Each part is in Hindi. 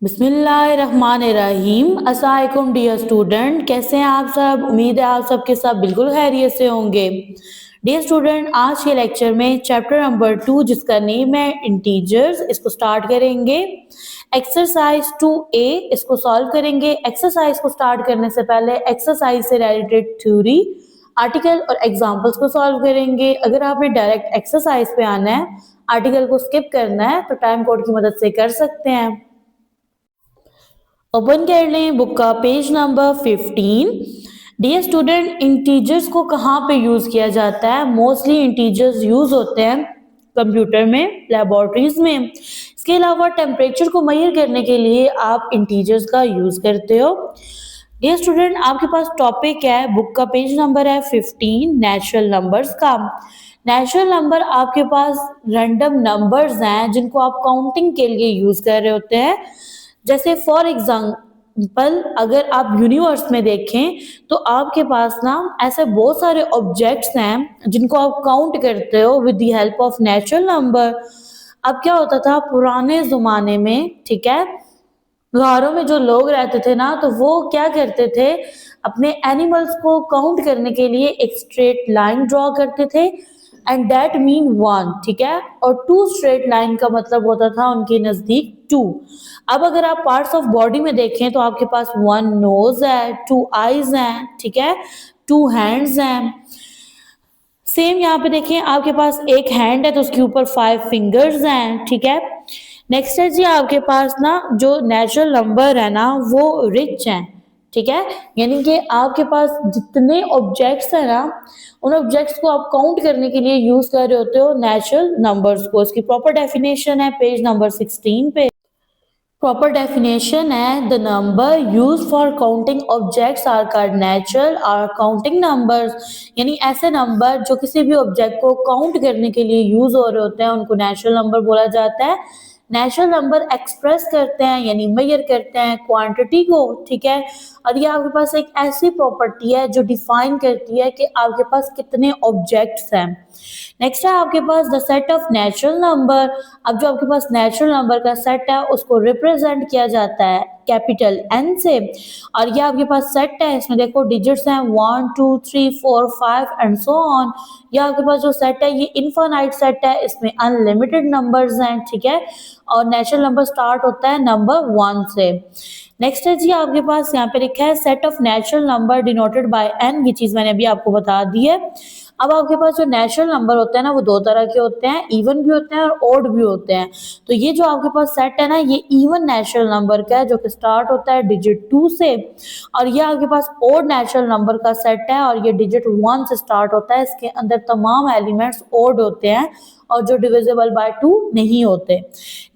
बिस्मिल्लाहिर्रहमानिर्रहीम। अस्सलाम वालेकुम डियर स्टूडेंट, कैसे हैं आप सब। उम्मीद है आप सबके सब बिल्कुल खैरियत से होंगे। डियर स्टूडेंट, आज के लेक्चर में चैप्टर नंबर 2 जिसका नेम है इंटीजर्स, इसको स्टार्ट करेंगे। एक्सरसाइज 2A इसको सॉल्व करेंगे। एक्सरसाइज को स्टार्ट करने से पहले एक्सरसाइज से रिलेटेड थ्योरी, आर्टिकल और एग्जाम्पल्स को सॉल्व करेंगे। अगर आपने डायरेक्ट एक्सरसाइज पे आना है, आर्टिकल को स्किप करना है, तो टाइम कोड की मदद से कर सकते हैं। ओपन कर लें बुक का page number 15। Dear student, integers को कहाँ पे यूज किया जाता है? मोस्टली इंटीजर्स यूज होते हैं कंप्यूटर में, लेबोरेटरीज में। इसके अलावा टेम्परेचर को मेजर करने के लिए आप इंटीजर्स का यूज करते हो। डियर स्टूडेंट, आपके पास टॉपिक है, बुक का पेज नंबर है 15, नेचुरल नंबर्स का। नेचुरल नंबर आपके पास रैंडम नंबर्स हैं जिनको आप काउंटिंग के लिए यूज कर रहे होते हैं। जैसे फॉर एग्जाम्पल अगर आप यूनिवर्स में देखें तो आपके पास ना ऐसे बहुत सारे ऑब्जेक्ट्स हैं जिनको आप काउंट करते हो with the help of natural number. अब क्या होता था पुराने जमाने में, ठीक है, घरों में जो लोग रहते थे ना, तो वो क्या करते थे, अपने एनिमल्स को काउंट करने के लिए एक स्ट्रेट लाइन ड्रॉ करते थे, एंड दैट मीन वन, ठीक है। और टू स्ट्रेट लाइन का मतलब होता था उनके नजदीक टू। अब अगर आप पार्ट्स ऑफ बॉडी में देखें तो आपके पास वन नोज है, टू आईज हैं, ठीक है, टू हैंड्स हैं। सेम यहाँ पे देखें, आपके पास एक हैंड है तो उसके ऊपर 5 फिंगर्स हैं, ठीक है। नेक्स्ट है जी, आपके पास ना जो नेचुरल नंबर है ना वो रिच हैं, ठीक है। यानी कि आपके पास जितने ऑब्जेक्ट्स हैं ना, उन ऑब्जेक्ट्स को आप काउंट करने के लिए यूज कर रहे होते हो नेचुरल नंबर्स को। इसकी प्रॉपर डेफिनेशन है पेज नंबर 16 पे। प्रॉपर डेफिनेशन है, the number use for counting objects are called natural or counting numbers. यानी ऐसे नंबर जो किसी भी ऑब्जेक्ट को काउंट करने के लिए यूज हो रहे होते हैं उनको नेचुरल नंबर बोला जाता है। नेचुरल नंबर एक्सप्रेस करते हैं यानी मेजर करते हैं क्वांटिटी को, ठीक है। और ये आपके पास एक ऐसी प्रॉपर्टी है जो डिफाइन करती है कि आपके पास कितने ऑब्जेक्ट्स हैं। नेक्स्ट है आपके पास the set of natural number. अब जो आपके पास नेचुरल नंबर का सेट है उसको रिप्रेजेंट किया जाता है कैपिटल एन से। और ये आपके पास सेट है, इसमें देखो डिजिट्स हैं 1 2 3 4 5 एंड सो ऑन। ये आपके पास जो सेट है ये इनफाइनाइट सेट है, इसमें अनलिमिटेड नंबर्स हैं, ठीक है। और नेचुरल नंबर स्टार्ट होता है नंबर 1 से। नेक्स्ट है जी, आपके पास यहाँ पे लिखा है set of natural number denoted by N. ये चीज मैंने अभी आपको बता दी है। अब आपके पास जो नेचुरल नंबर होते हैं ना वो दो तरह के होते हैं, इवन भी होते हैं और ओड भी होते हैं। तो ये जो आपके पास सेट है ना ये इवन नेचुरल नंबर का है जो कि स्टार्ट होता है डिजिट 2 से। और ये आपके पास ओड नेचुरल नंबर का सेट है और ये डिजिट 1 से स्टार्ट होता है। इसके अंदर तमाम एलिमेंट्स ओड होते हैं और जो डिविजिबल बाय 2 नहीं होते।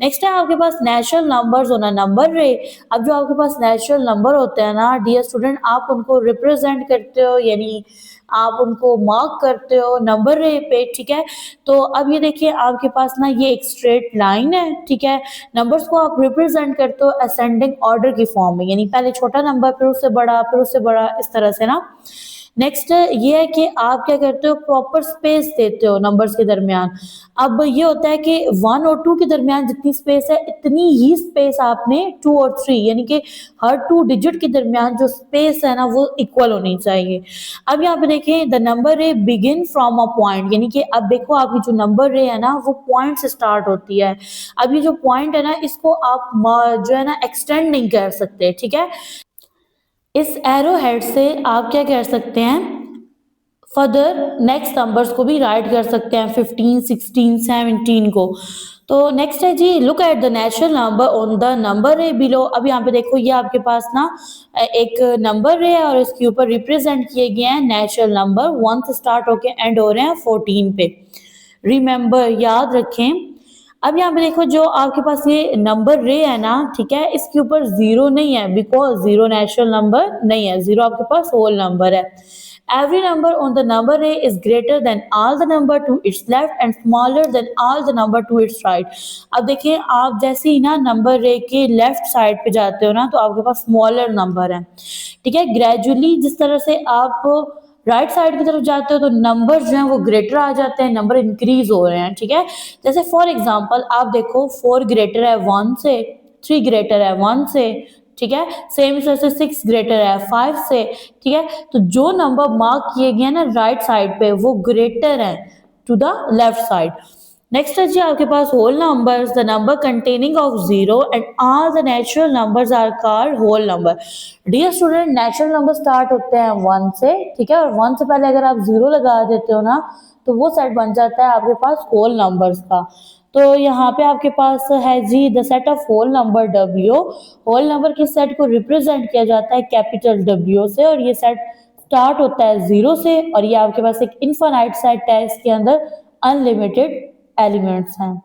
नेक्स्ट है आपके पास natural numbers on a number ray. अब जो आपके पास नेचुरल नंबर होते हैं ना डियर स्टूडेंट, आप उनको रिप्रेजेंट करते हो यानी आप उनको मार्क करते हो नंबर रे पे, ठीक है। तो अब ये देखिए आपके पास ना ये एक स्ट्रेट लाइन है, ठीक है। नंबर्स को आप रिप्रेजेंट करते हो असेंडिंग ऑर्डर की फॉर्म में, यानी पहले छोटा नंबर फिर उससे बड़ा फिर उससे बड़ा, इस तरह से ना। नेक्स्ट ये है कि आप क्या करते हो, प्रॉपर स्पेस देते हो नंबर्स के दरमियान। अब ये होता है कि 1 और 2 के दरमियान जितनी स्पेस है इतनी ही स्पेस आपने 2 और 3 यानी कि हर 2 डिजिट के दरमियान जो स्पेस है ना वो इक्वल होनी चाहिए। अब यहाँ पे देखें द नंबर रे बिगिन फ्रॉम अ पॉइंट, यानी कि अब देखो आपकी जो नंबर रे है ना वो पॉइंट से स्टार्ट होती है। अब ये जो पॉइंट है ना इसको आप जो है ना एक्सटेंड नहीं कर सकते, ठीक है। इस एरो हेड से आप क्या कर सकते हैं, फर्दर नेक्स्ट नंबर्स को भी राइट कर सकते हैं 15 16 17 को। तो नेक्स्ट है जी, look at the natural number on the number ray below. अब यहाँ पे देखो ये आपके पास ना एक नंबर रे है और इसके ऊपर रिप्रेजेंट किए गए हैं नेचुरल नंबर 1 से स्टार्ट होके एंड हो रहे हैं 14 पे। रिमेंबर, याद रखें। अब यहाँ पे देखो जो आपके पास ये नंबर रे है ना, ठीक है, इसके ऊपर जीरो नहीं है बिकॉज जीरो नेचुरल नंबर नहीं है, जीरो आपके पास होल नंबर है। Every number on the number ray is greater than all the number to its left and smaller than all the number to its right। अब देखिए आप जैसे ही ना नंबर रे के लेफ्ट साइड पे जाते हो ना तो आपके पास स्मॉलर नंबर है, ठीक है। ग्रेजुअली जिस तरह से आप राइट साइड की तरफ जाते हो तो नंबर जो हैं वो ग्रेटर आ जाते हैं, नंबर इंक्रीज हो रहे हैं, ठीक है। जैसे फॉर एग्जांपल आप देखो 4 ग्रेटर है 1 से, 3 ग्रेटर है 1 से, ठीक है। सेम इस तरह से 6 ग्रेटर है 5 से, ठीक है। तो जो नंबर मार्क किए गए ना राइट साइड पे वो ग्रेटर है to the left side. Next है जी आपके पास whole numbers, the number containing of zero and all the natural numbers are called whole number. Dear student, natural number start होते हैं 1 से, ठीक है, और 1 से पहले अगर आप जीरो लगा देते हो ना तो वो सेट बन जाता है आपके पास होल नंबर्स का। तो यहाँ पे आपके पास है जी the set of whole number W। Whole number के सेट को रिप्रेजेंट किया जाता है कैपिटल W से, और ये सेट स्टार्ट होता है 0 से, और ये आपके पास एक इनफाइनाइट सेट है, इसके अंदर अनलिमिटेड एलिमेंट्स हैं।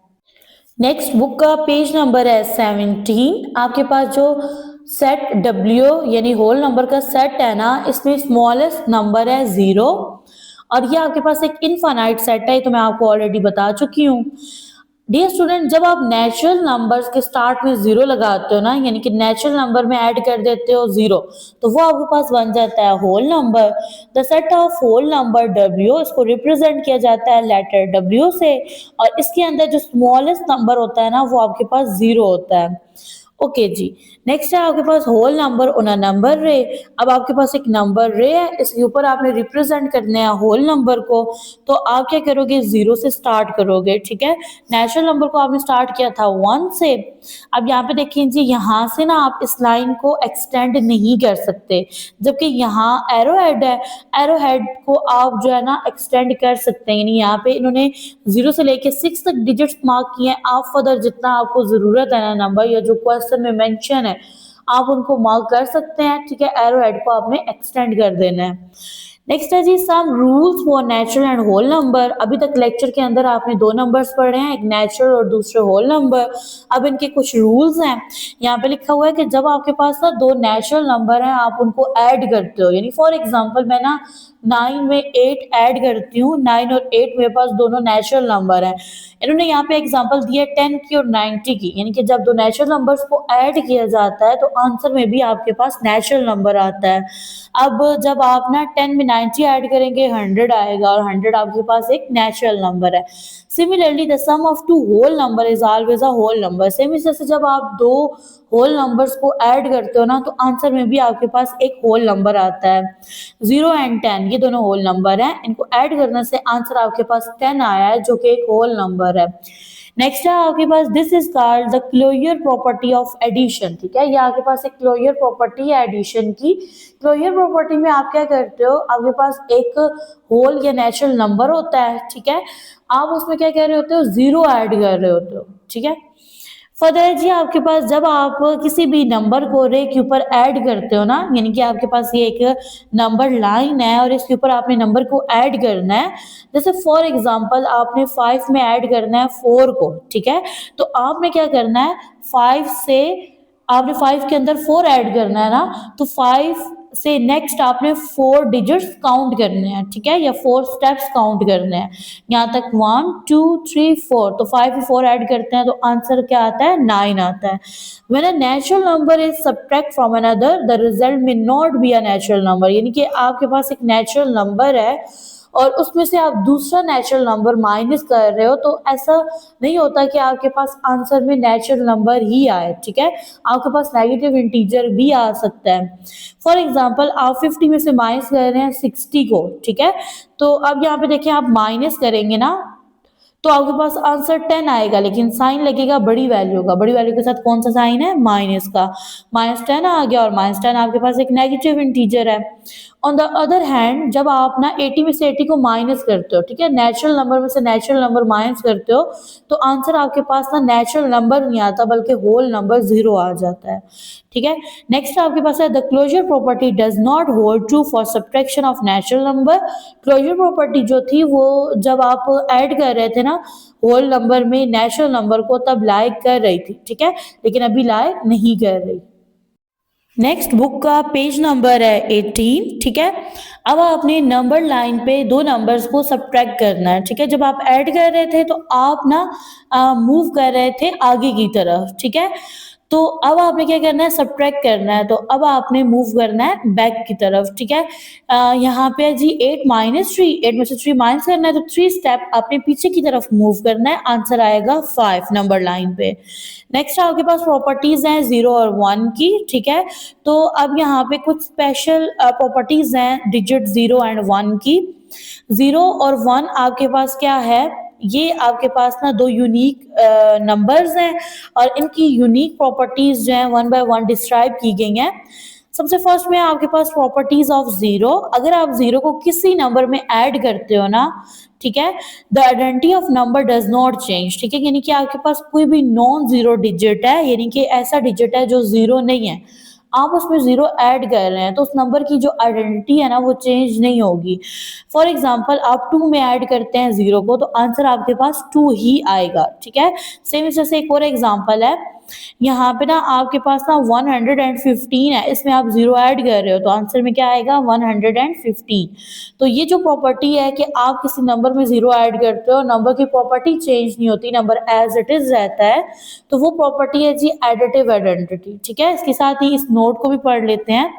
नेक्स्ट बुक का पेज नंबर है 17। आपके पास जो सेट W यानी होल नंबर का सेट है ना, इसमें स्मॉलेस्ट नंबर है 0, और ये आपके पास एक इनफाइनाइट सेट है, तो मैं आपको ऑलरेडी बता चुकी हूँ। डियर स्टूडेंट, जब आप नेचुरल नंबर्स के स्टार्ट में 0 लगाते हो ना, यानी कि नेचुरल नंबर में ऐड कर देते हो 0, तो वो आपके पास बन जाता है whole number. The set of whole number W, इसको रिप्रेजेंट किया जाता है लेटर W से, और इसके अंदर जो स्मॉलेस्ट नंबर होता है ना वो आपके पास 0 होता है। ओके जी, नेक्स्ट है आपके पास whole number on a number ray. अब आपके पास एक नंबर रे है, इसके ऊपर आपने रिप्रेजेंट करना है होल नंबर को, तो आप क्या करोगे 0 से स्टार्ट करोगे, ठीक है। नेचुरल नंबर को आपने स्टार्ट किया था 1 से। अब यहाँ पे देखिए जी, यहाँ से ना आप इस लाइन को एक्सटेंड नहीं कर सकते, जबकि यहाँ एरो हेड है, एरो हेड को आप जो है ना एक्सटेंड कर सकते हैं, यानी यहाँ पे इन्होंने 0 से लेके 6 तक डिजिट्स मार्क किए हैं। आप फर्दर जितना आपको जरूरत है ना नंबर या जो क्वेश्चन में मेंशन है आप उनको मार्क कर सकते हैं, ठीक है। एरो हेड को आपने एक्सटेंड कर देना है। नेक्स्ट है जी some rules for natural and whole number. अभी तक लेक्चर के अंदर आपने 2 नंबर्स पढ़े हैं, एक नेचुरल और दूसरे होल नंबर। अब इनके कुछ रूल्स हैं। यहाँ पे लिखा हुआ है कि जब आपके पास ना 2 नेचुरल नंबर हैं आप उनको ऐड करते हो, यानी फॉर एग्जांपल मैं ना 9 में 8 ऐड करती हूँ, 9 और 8 मेरे पास दोनों नेचुरल नंबर हैं। इन्होंने यहाँ पे एग्जांपल दिया 10 की और 90 की, यानी कि जब 2 नेचुरल नंबर्स को ऐड किया जाता है तो आंसर में भी आपके पास नेचुरल नंबर आता है। अब जब आप ना 10 में 90 ऐड करेंगे 100 आएगा, और 100 आपके पास एक नेचुरल नंबर है। Similarly the sum of 2 whole number is always a whole number. Same इस तरह से जब आप 2 होल नंबर्स को ऐड करते हो ना तो आंसर में भी आपके पास एक होल नंबर आता है। 0 एंड 10 ये दोनों होल नंबर हैं, इनको ऐड करने से आंसर आपके पास 10 आया है, जो कि एक होल नंबर है। नेक्स्ट है आपके पास this is called the closure property of addition, ठीक है। ये आपके पास एक क्लोजर प्रॉपर्टी है एडिशन की। क्लोजर प्रॉपर्टी में आप क्या करते हो, आपके पास एक होल या नेचुरल नंबर होता है, ठीक है। आप उसमें क्या कह रहे होते हो 0 ऐड कर रहे होते हो, ठीक है। फर्दर जी आपके पास जब आप किसी भी नंबर को रे के ऊपर ऐड करते हो ना, यानी कि आपके पास ये एक नंबर लाइन है और इसके ऊपर आपने नंबर को ऐड करना है। जैसे फॉर एग्जांपल आपने 5 में ऐड करना है 4 को, ठीक है। तो आपने क्या करना है 5 से आपने 5 के अंदर 4 ऐड करना है ना, तो 5 से नेक्स्ट आपने 4 डिजिट्स काउंट करने हैं, ठीक है, या 4 स्टेप्स काउंट करने हैं। यहाँ तक 1 2 3 4, तो 5 में 4 ऐड करते हैं तो आंसर क्या आता है 9 आता है। When a natural number is subtract from another the result may not be a natural number, यानी कि आपके पास एक नेचुरल नंबर है और उसमें से आप दूसरा नेचुरल नंबर माइनस कर रहे हो, तो ऐसा नहीं होता कि आपके पास आंसर में नेचुरल नंबर ही आए, ठीक है। आपके पास नेगेटिव इंटीजर भी आ सकता है। फॉर एग्जांपल आप 50 में से माइनस कर रहे हैं 60 को, ठीक है। तो अब यहाँ पे देखिए आप माइनस करेंगे ना तो आपके पास आंसर 10 आएगा, लेकिन साइन लगेगा बड़ी वैल्यू का। बड़ी वैल्यू के साथ कौन सा साइन है माइनस का। -10 आ गया, और -10 आपके पास एक नेगेटिव इंटीजर है। ऑन द अदर हैंड जब आप ना 80 में से 80 को माइनस करते हो, ठीक है, नेचुरल नंबर में से नेचुरल नंबर माइनस करते हो, तो आंसर आपके पास ना नेचुरल नंबर नहीं आता बल्कि होल नंबर 0 आ जाता है, ठीक है। नेक्स्ट आपके पास है the closure property does not hold true for subtraction of natural number. Closure property जो थी वो जब आप ऐड कर रहे थे ना होल नंबर में नेचुरल नंबर को तब लाई कर रही थी, ठीक है, लेकिन अभी लाई नहीं कर रही। नेक्स्ट बुक का पेज नंबर है 18, ठीक है। अब आपने नंबर लाइन पे 2 नंबर्स को सब्ट्रैक्ट करना है, ठीक है। जब आप ऐड कर रहे थे तो आप ना मूव कर रहे थे आगे की तरफ, ठीक है। तो अब आपने क्या करना है, सब्ट्रैक्ट करना है, तो अब आपने मूव करना है बैक की तरफ, ठीक है। यहाँ पे जी 8 माइनस 3, 8 में से 3 माइनस करना है, तो 3 स्टेप आपने पीछे की तरफ मूव करना है, आंसर आएगा 5 नंबर लाइन पे। नेक्स्ट आपके पास प्रॉपर्टीज हैं 0 और 1 की, ठीक है। तो अब यहाँ पे कुछ स्पेशल प्रॉपर्टीज हैं डिजिट 0 एंड 1 की। 0 और 1 आपके पास क्या है, ये आपके पास ना दो यूनिक नंबर्स हैं और इनकी यूनिक प्रॉपर्टीज जो हैं वन बाय वन डिस्क्राइब की गई हैं। सबसे फर्स्ट में आपके पास प्रॉपर्टीज ऑफ 0। अगर आप 0 को किसी नंबर में ऐड करते हो ना, ठीक है, the identity of number does not change, ठीक है, यानी कि आपके पास कोई भी नॉन जीरो डिजिट है, यानी कि ऐसा डिजिट है जो 0 नहीं है, आप उसमें 0 ऐड कर रहे हैं तो उस नंबर की जो आइडेंटिटी है ना वो चेंज नहीं होगी। फॉर एग्जांपल आप 2 में ऐड करते हैं 0 को तो आंसर आपके पास 2 ही आएगा, ठीक है। सेम इस तरह से एक और एग्जांपल है, यहाँ पे ना आपके पास ना 115 है, इसमें आप 0 ऐड कर रहे हो तो आंसर में क्या आएगा 115। तो ये जो प्रॉपर्टी है कि आप किसी नंबर में 0 ऐड करते हो, नंबर की प्रॉपर्टी चेंज नहीं होती, नंबर एज इट इज रहता है, तो वो प्रॉपर्टी है जी एडिटिव आइडेंटिटी, ठीक है। इसके साथ ही इस नोट को भी पढ़ लेते हैं।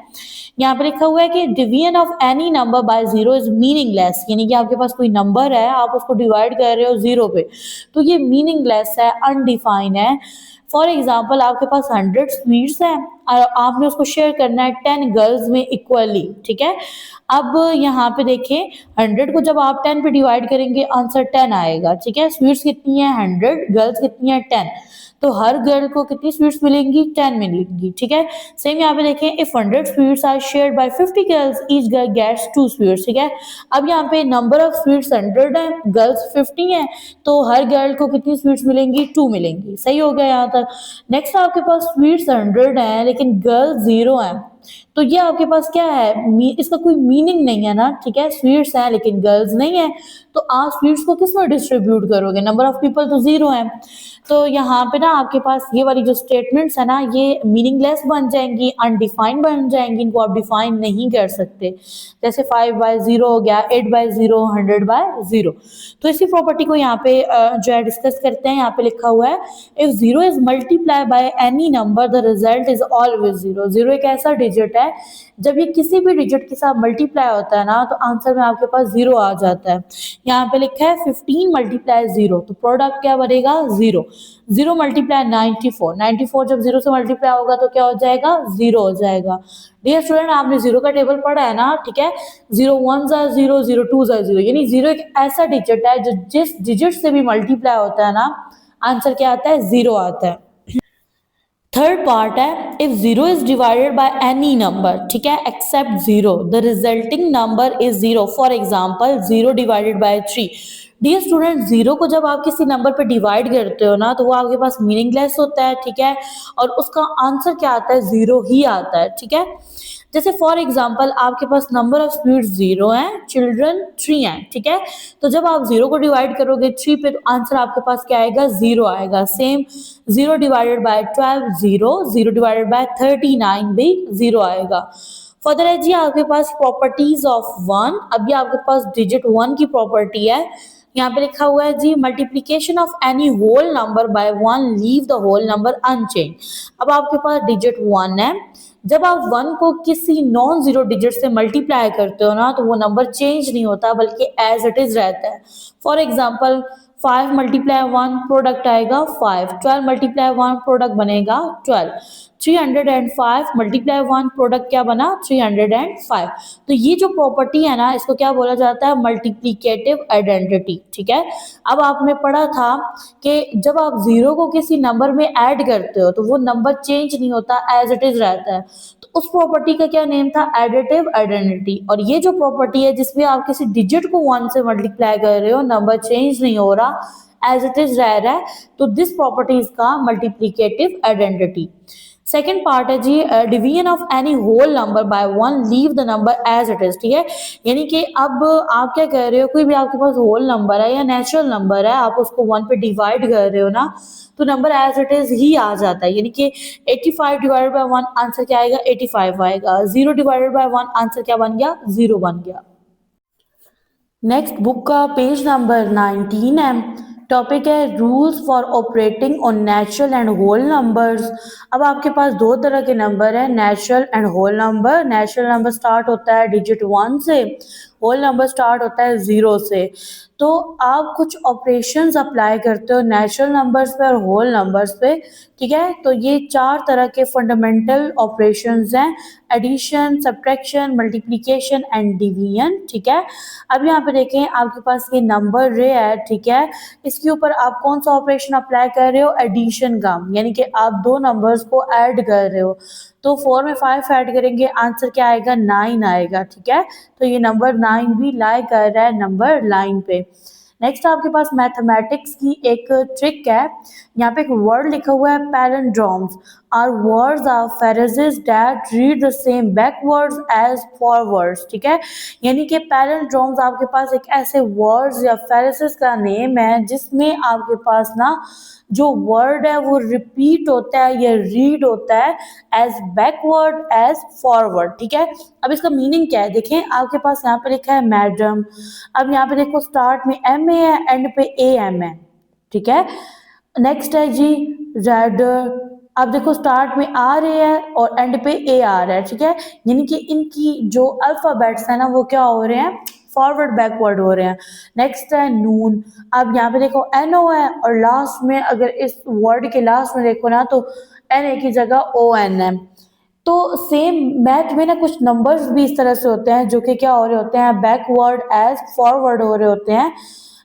यहाँ पे लिखा हुआ है कि division of any number by 0 is meaningless, यानी कि आपके पास कोई नंबर है, आप उसको डिवाइड कर रहे हो 0 पे, तो ये मीनिंगलेस है, अनडिफाइन है। फॉर एग्जाम्पल आपके पास 100 स्वीट्स हैं और आपने उसको शेयर करना है 10 गर्ल्स में इक्वली, ठीक है। अब यहाँ पे देखें 100 को जब आप 10 पे डिवाइड करेंगे आंसर 10 आएगा, ठीक है। स्वीट्स कितनी है 100, गर्ल्स कितनी है 10, तो हर गर्ल को कितनी स्वीट्स मिलेंगी 10 मिलेंगी, ठीक है। सेम यहाँ पे देखें if 100 sweets are shared by 50 girls each girl gets 2 sweets, ठीक है। अब यहाँ पे नंबर ऑफ स्वीट्स 100 है, गर्ल्स 50 है, तो हर गर्ल को कितनी स्वीट्स मिलेंगी 2 मिलेंगी, सही हो गया यहाँ तक। नेक्स्ट आपके पास स्वीट्स 100 है लेकिन गर्ल्स 0 है, तो ये आपके पास क्या है, इसका कोई मीनिंग नहीं है ना, ठीक है। स्वीट्स हैं लेकिन गर्ल्स नहीं है, तो आप स्वीट्स को किस में डिस्ट्रीब्यूट करोगे, नंबर ऑफ पीपल तो 0 है, तो यहाँ पे ना आपके पास ये वाली जो स्टेटमेंट्स है ना ये मीनिंगलेस बन जाएंगी, अनडिफाइंड बन जाएंगी, इनको आप डिफाइन नहीं कर सकते। जैसे 5/0 हो गया, 8/0, 100/0। तो इसी प्रॉपर्टी को यहाँ पे जो है डिस्कस करते हैं। यहाँ पे लिखा हुआ है if 0 is multiply bye any number the result is always 0। 0 एक ऐसा डिजिट है जब ये किसी भी डिजिट के साथ मल्टीप्लाई होता है ना तो आंसर में आपके पास 0 आ जाता है। यहाँ पे लिखा है 15 मल्टीप्लाई 0, तो प्रोडक्ट क्या बनेगा 0। 0 मल्टीप्लाई 94, 94 जब 0 से मल्टीप्लाई होगा तो क्या हो जाएगा 0 हो जाएगा। डियर स्टूडेंट आपने 0 का टेबल पढ़ा है ना, ठीक है। 0 1 जा 0, 0 2 जा 0, यानी 0 एक ऐसा डिजिट है जो जिस डिजिट से भी मल्टीप्लाई होता है ना आंसर क्या आता है 0 आता है। थर्ड पार्ट है if 0 is divided by any number, ठीक है, except 0 the resulting number is 0। For example 0 divided by 3। Dear student 0 को जब आप किसी नंबर पे डिवाइड करते हो ना तो वो आपके पास मीनिंगलेस होता है, ठीक है, और उसका आंसर क्या आता है 0 ही आता है, ठीक है। जैसे फॉर एग्जाम्पल आपके पास नंबर ऑफ स्टूडेंट्स 0 हैं, चिल्ड्रन 3 हैं, ठीक है। तो जब आप 0 को डिवाइड करोगे 3 पे तो आंसर आपके पास क्या आएगा 0 आएगा। Same 0 divided bye 12 0, 0 divided bye 39 भी 0 आएगा। फर्दर है जी आपके पास प्रॉपर्टीज ऑफ 1। अभी आपके पास डिजिट 1 की प्रॉपर्टी है, यहाँ पे लिखा हुआ है जी multiplication of any whole number by 1 leave the whole number unchanged. अब आपके पास डिजिट 1 है, जब आप 1 को किसी नॉन जीरो डिजिट से मल्टीप्लाई करते हो ना तो वो नंबर चेंज नहीं होता बल्कि एज इट इज रहता है। फॉर एग्जाम्पल 5 मल्टीप्लाई 1 प्रोडक्ट आएगा 5, 12 मल्टीप्लाई 1 प्रोडक्ट बनेगा 12, 305 मल्टीप्लाई 1 प्रोडक्ट क्या बना 305। तो ये जो प्रॉपर्टी है ना इसको क्या बोला जाता है मल्टीप्लिकेटिव आइडेंटिटी, ठीक है। अब आपने पढ़ा था कि जब आप 0 को किसी नंबर में ऐड करते हो तो वो नंबर चेंज नहीं होता, एज इट इज रहता है, तो उस प्रॉपर्टी का क्या नेम था एडिटिव आइडेंटिटी। और ये जो प्रॉपर्टी है जिसमें आप किसी डिजिट को 1 से मल्टीप्लाई कर रहे हो, नंबर चेंज नहीं हो रहा, एज इट इज रह रहा है, तो दिस प्रॉपर्टी इज का मल्टीप्लिकेटिव आइडेंटिटी। सेकेंड पार्ट है जी division of any whole number by 1 leave the number as it is, ठीक है। यानी कि अब आप क्या कर रहे हो, कोई भी आपके पास होल नंबर है या नेचुरल नंबर है, आप उसको 1 पे डिवाइड कर रहे हो ना तो नंबर एज इट इज ही आ जाता है। यानी कि 85 डिवाइडेड बाय 1 आंसर क्या आएगा 85 आएगा। 0 डिवाइडेड बाय 1 आंसर क्या बन गया 0 बन गया। नेक्स्ट बुक का पेज नंबर 19 है। टॉपिक है rules for operating on natural and whole numbers. अब आपके पास दो तरह के नंबर है, natural and whole number. Natural number start होता है डिजिट 1 से, होल नंबर स्टार्ट होता है 0 से। तो आप कुछ ऑपरेशंस अप्लाई करते हो नेचुरल नंबर्स पे और होल नंबर्स पे, ठीक है। तो ये चार तरह के फंडामेंटल ऑपरेशंस हैं, addition, subtraction, multiplication and division, ठीक है। अब यहाँ पे देखें आपके पास ये नंबर रे है, ठीक है। इसके ऊपर आप कौन सा ऑपरेशन अप्लाई कर रहे हो, एडिशन का, यानी कि आप दो नंबर्स को ऐड कर रहे हो। तो 4 में 5 ऐड करेंगे, आंसर क्या आएगा, 9 आएगा, ठीक है। तो ये नंबर 9 भी लाई कर रहा है नंबर लाइन पे। नेक्स्ट आपके पास मैथमेटिक्स की एक ट्रिक है, यहाँ पे एक वर्ड लिखा हुआ है palindromes are words of phrases that read the same backwards as forwards, ठीक है। यानी कि पैलिंड्रोम्स आपके पास एक ऐसे वर्ड्स या फ्रेजेस का नेम है जिसमें आपके पास ना जो वर्ड है वो रिपीट होता है या रीड होता है एज बैकवर्ड एज फॉरवर्ड, ठीक है। अब इसका मीनिंग क्या है, देखें आपके पास यहाँ पे लिखा है मैडम। अब यहाँ पे देखो स्टार्ट में एम ए है, एंड पे ए एम है, ठीक है। नेक्स्ट है जी रेड। अब देखो स्टार्ट में आ रहे हैं और एंड पे ए आ रहा है, ठीक है। यानी कि इनकी जो अल्फाबेट्स है ना वो क्या हो रहे हैं, फॉरवर्ड बैकवर्ड हो रहे हैं। नेक्स्ट है नून। अब यहाँ पे देखो एन ओ है और लास्ट में अगर इस वर्ड के लास्ट में देखो ना तो एन ए की जगह ओ एन है। तो सेम मैथ में ना कुछ नंबर्स भी इस तरह से होते हैं जो कि क्या हो रहे होते हैं, बैकवर्ड एज फॉरवर्ड हो रहे होते हैं।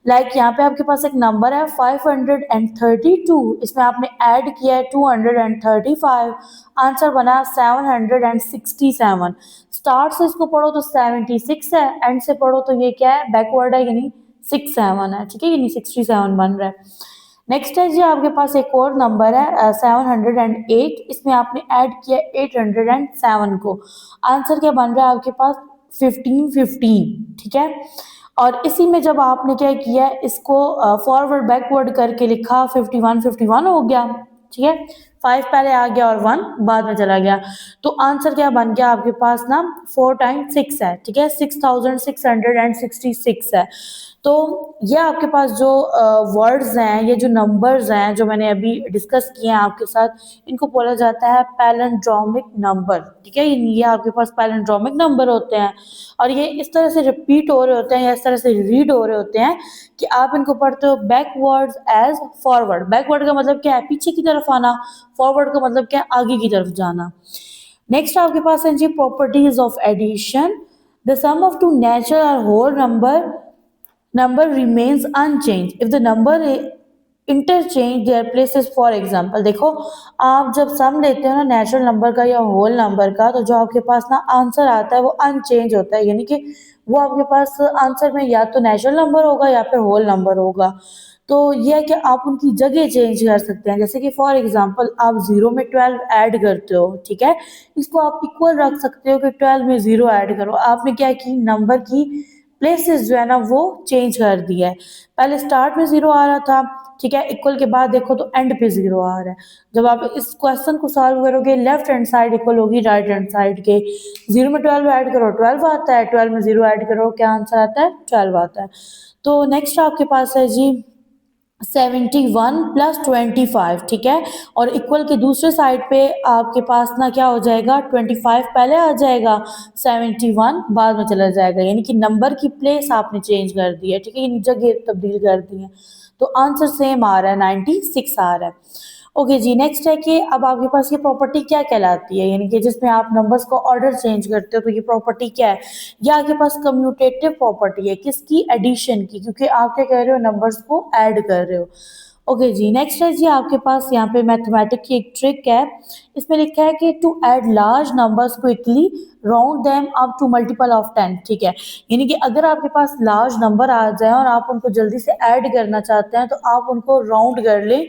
लाइक यहाँ पे आपके पास एक नंबर है 532, इसमें आपने ऐड किया है 235, आंसर बना 767। स्टार्ट से इसको पढ़ो तो 76 है, एंड से पढ़ो तो ये क्या है, बैकवर्ड है, यानी 67 है, ठीक है, यानी 67 बन रहा है। नेक्स्ट है जी आपके पास एक और नंबर है 708, इसमें आपने ऐड किया 807 को, आंसर क्या बन रहा है आपके पास 1515, ठीक है। और इसी में जब आपने क्या किया इसको फॉरवर्ड बैकवर्ड करके लिखा 51 हो गया, ठीक है। 5 पहले आ गया और 1 बाद में चला गया। तो आंसर क्या बन गया आपके पास ना 4 टाइम्स 6 है, ठीक है, 6666 है। तो ये आपके पास जो वर्ड्स हैं, ये जो नंबर्स हैं जो मैंने अभी डिस्कस किए हैं आपके साथ, इनको बोला जाता है पैलिंड्रोमिक नंबर, ठीक है। ये आपके पास पैलिंड्रोमिक नंबर होते हैं और ये इस तरह से रिपीट हो रहे होते हैं या इस तरह से रीड हो रहे होते हैं कि आप इनको पढ़ते हो बैकवर्ड्स एज फॉरवर्ड। बैकवर्ड का मतलब क्या है, पीछे की तरफ आना, फॉरवर्ड का मतलब क्या है, आगे की तरफ जाना। नेक्स्ट आपके पास है जी properties of addition. The sum of two natural और whole number remains unchanged if the number interchange their places। For example देखो आप जब सम लेते हो ना नेचुरल नंबर का या होल नंबर का, तो जो आपके पास ना आंसर आता है वो अनचेंज होता है, यानी कि वो आपके पास आंसर में या तो नेचुरल नंबर होगा या फिर होल नंबर होगा। तो यह है कि आप उनकी जगह चेंज कर सकते हैं, जैसे कि फॉर एग्जांपल आप 0 में 12 ऐड करते हो, ठीक है, इसको आप इक्वल रख सकते हो कि 12 में 0 ऐड करो। आपने क्या की, नंबर की प्लेसेस जो है ना वो चेंज कर दिया है। पहले स्टार्ट में 0 आ रहा था, ठीक है, इक्वल के बाद देखो तो एंड पे 0 आ रहा है। जब आप इस क्वेश्चन को सॉल्व करोगे लेफ्ट हैंड साइड इक्वल होगी राइट हैंड साइड के। 0 में 12 ऐड करो 12 आता है, 12 में 0 ऐड करो क्या आंसर आता है, 12 आता है। तो नेक्स्ट आपके पास है जी 71 प्लस 25, ठीक है, और इक्वल के दूसरे साइड पे आपके पास ना क्या हो जाएगा, 25 पहले आ जाएगा, 71 बाद में चला जाएगा, यानी कि नंबर की प्लेस आपने चेंज कर दी है, ठीक है, यानी जगह तब्दील कर दी है। तो आंसर सेम आ रहा है, 96 आ रहा है। ओके जी, नेक्स्ट है कि अब आपके पास ये प्रॉपर्टी क्या कहलाती है, यानी कि जिसमें आप नंबर्स को ऑर्डर चेंज करते हो, तो ये प्रॉपर्टी क्या है। ये आपके पास कम्यूटेटिव प्रॉपर्टी है, किसकी, एडिशन की, क्योंकि आप क्या कर रहे हो, नंबर्स को ऐड कर रहे हो। ओके जी, नेक्स्ट है जी आपके पास यहाँ पे मैथमेटिक्स की एक ट्रिक है, इसमें लिखा है कि to add large numbers quickly round them up to multiple of 10, ठीक है, यानी कि अगर आपके पास लार्ज नंबर आ जाए और आप उनको जल्दी से ऐड करना चाहते हैं तो आप उनको राउंड कर लें,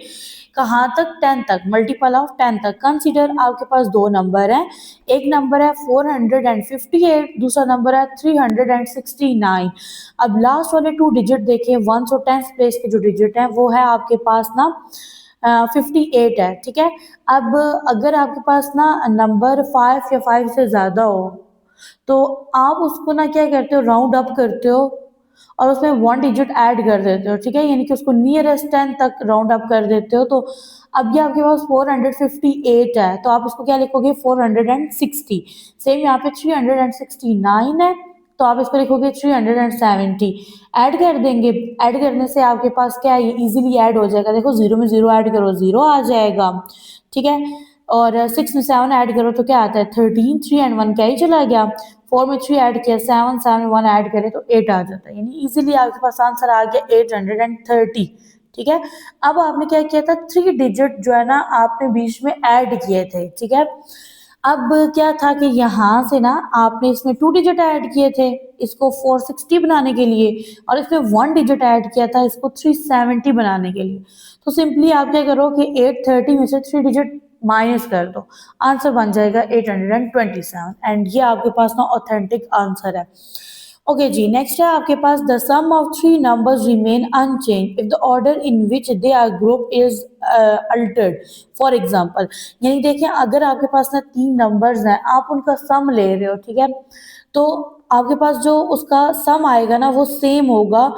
कहाँ तक, 10 तक, मल्टीपल ऑफ 10 तक। कंसीडर आपके पास दो नंबर हैं, एक नंबर है 458, दूसरा नंबर है 369। अब लास्ट वाले 2 डिजिट देखें, 1 और 10 प्लेस के जो डिजिट हैं वो है आपके पास ना 58 है, ठीक है। अब अगर आपके पास ना नंबर 5 या 5 से ज़्यादा हो तो आप उसको ना क्या करते हो, राउंड अप करते हो, और उसमें 1 डिजिट ऐड कर देते हो, ठीक है, यानी कि उसको नियरेस्ट 10 तक राउंड अप कर देते हो। तो अब ये आपके पास 458 है, तो आप इसको क्या लिखोगे 460। सेम यहाँ पे 369 है, तो आप इसको लिखोगे 370। ऐड कर देंगे, ऐड करने से आपके पास क्या है, इजीली ऐड हो जाएगा। देखो जीरो में जीरो ऐड करो, जीरो आ जाएगा, ठीक है। और 6 में 7 ऐड करो तो क्या आता है 13, 3 एंड 1 क्या ही चला गया, 4 में 3 ऐड किया 7, 7 1 ऐड करें तो 8 आ जाता है, यानी इजीली आपके पास आंसर आ गया 830, ठीक है। अब आपने क्या किया था, 3 डिजिट जो है ना आपने बीच में ऐड किए थे, ठीक है। अब क्या था कि यहाँ से ना आपने इसमें 2 डिजिट ऐड किए थे इसको 460 बनाने के लिए, और इसमें 1 डिजिट ऐड किया था इसको 370 बनाने के लिए। तो सिंपली आप क्या करो कि 830 में से 3 डिजिट माइनस कर दो, आंसर बन जाएगा 827, एंड ये आपके पास ना ऑथेंटिक आंसर है। ओके जी, नेक्स्ट है आपके पास the sum of three numbers remain unchange if the order in which they are group is altered. For example, यानी देखिए अगर आपके पास ना 3 नंबर्स हैं, आप उनका सम ले रहे हो, ठीक है, तो आपके पास जो उसका सम आएगा ना वो सेम होगा,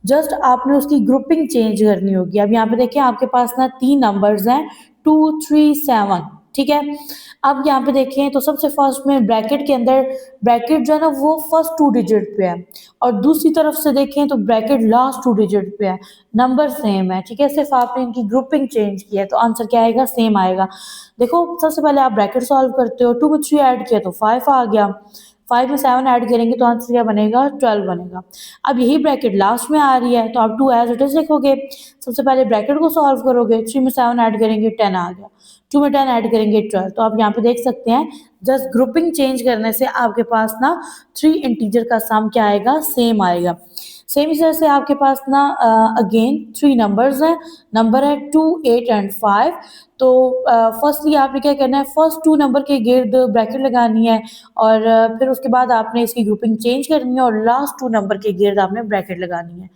जस्ट आपने उसकी ग्रुपिंग चेंज करनी होगी। अब यहाँ पे देखिए आपके पास ना 3 नंबर्स हैं 237, ठीक है। अब यहाँ पे देखें तो सबसे फर्स्ट में ब्रैकेट के अंदर ब्रैकेट जो है ना वो फर्स्ट 2 डिजिट पे है, और दूसरी तरफ से देखें तो ब्रैकेट लास्ट 2 डिजिट पे है, नंबर सेम है, ठीक है। सिर्फ आपने इनकी ग्रुपिंग चेंज की है तो आंसर क्या आएगा, सेम आएगा। देखो सबसे पहले आप ब्रैकेट सॉल्व करते हो, 2 में 3 ऐड किया तो 5 आ गया, 5 में 7 ऐड करेंगे तो आंसर क्या बनेगा, 12 बनेगा। अब यही ब्रैकेट लास्ट में आ रही है तो आप 2 एज इट इज लिखोगे, सबसे पहले ब्रैकेट को सॉल्व करोगे, 3 में 7 ऐड करेंगे 10 आ गया, 2 में 10 ऐड करेंगे 12। तो आप यहाँ पे देख सकते हैं जस्ट ग्रुपिंग चेंज करने से आपके पास ना 3 इंटीजर का सम क्या आएगा, सेम आएगा। सेम इस तरह से आपके पास ना अगेन 3 नंबर्स हैं, नंबर है 2, 8 एंड 5। तो फर्स्टली आपने क्या करना है, फर्स्ट 2 नंबर के गिर्द ब्रैकेट लगानी है, और फिर उसके बाद आपने इसकी ग्रुपिंग चेंज करनी है, और लास्ट 2 नंबर के गिर्द आपने ब्रैकेट लगानी है।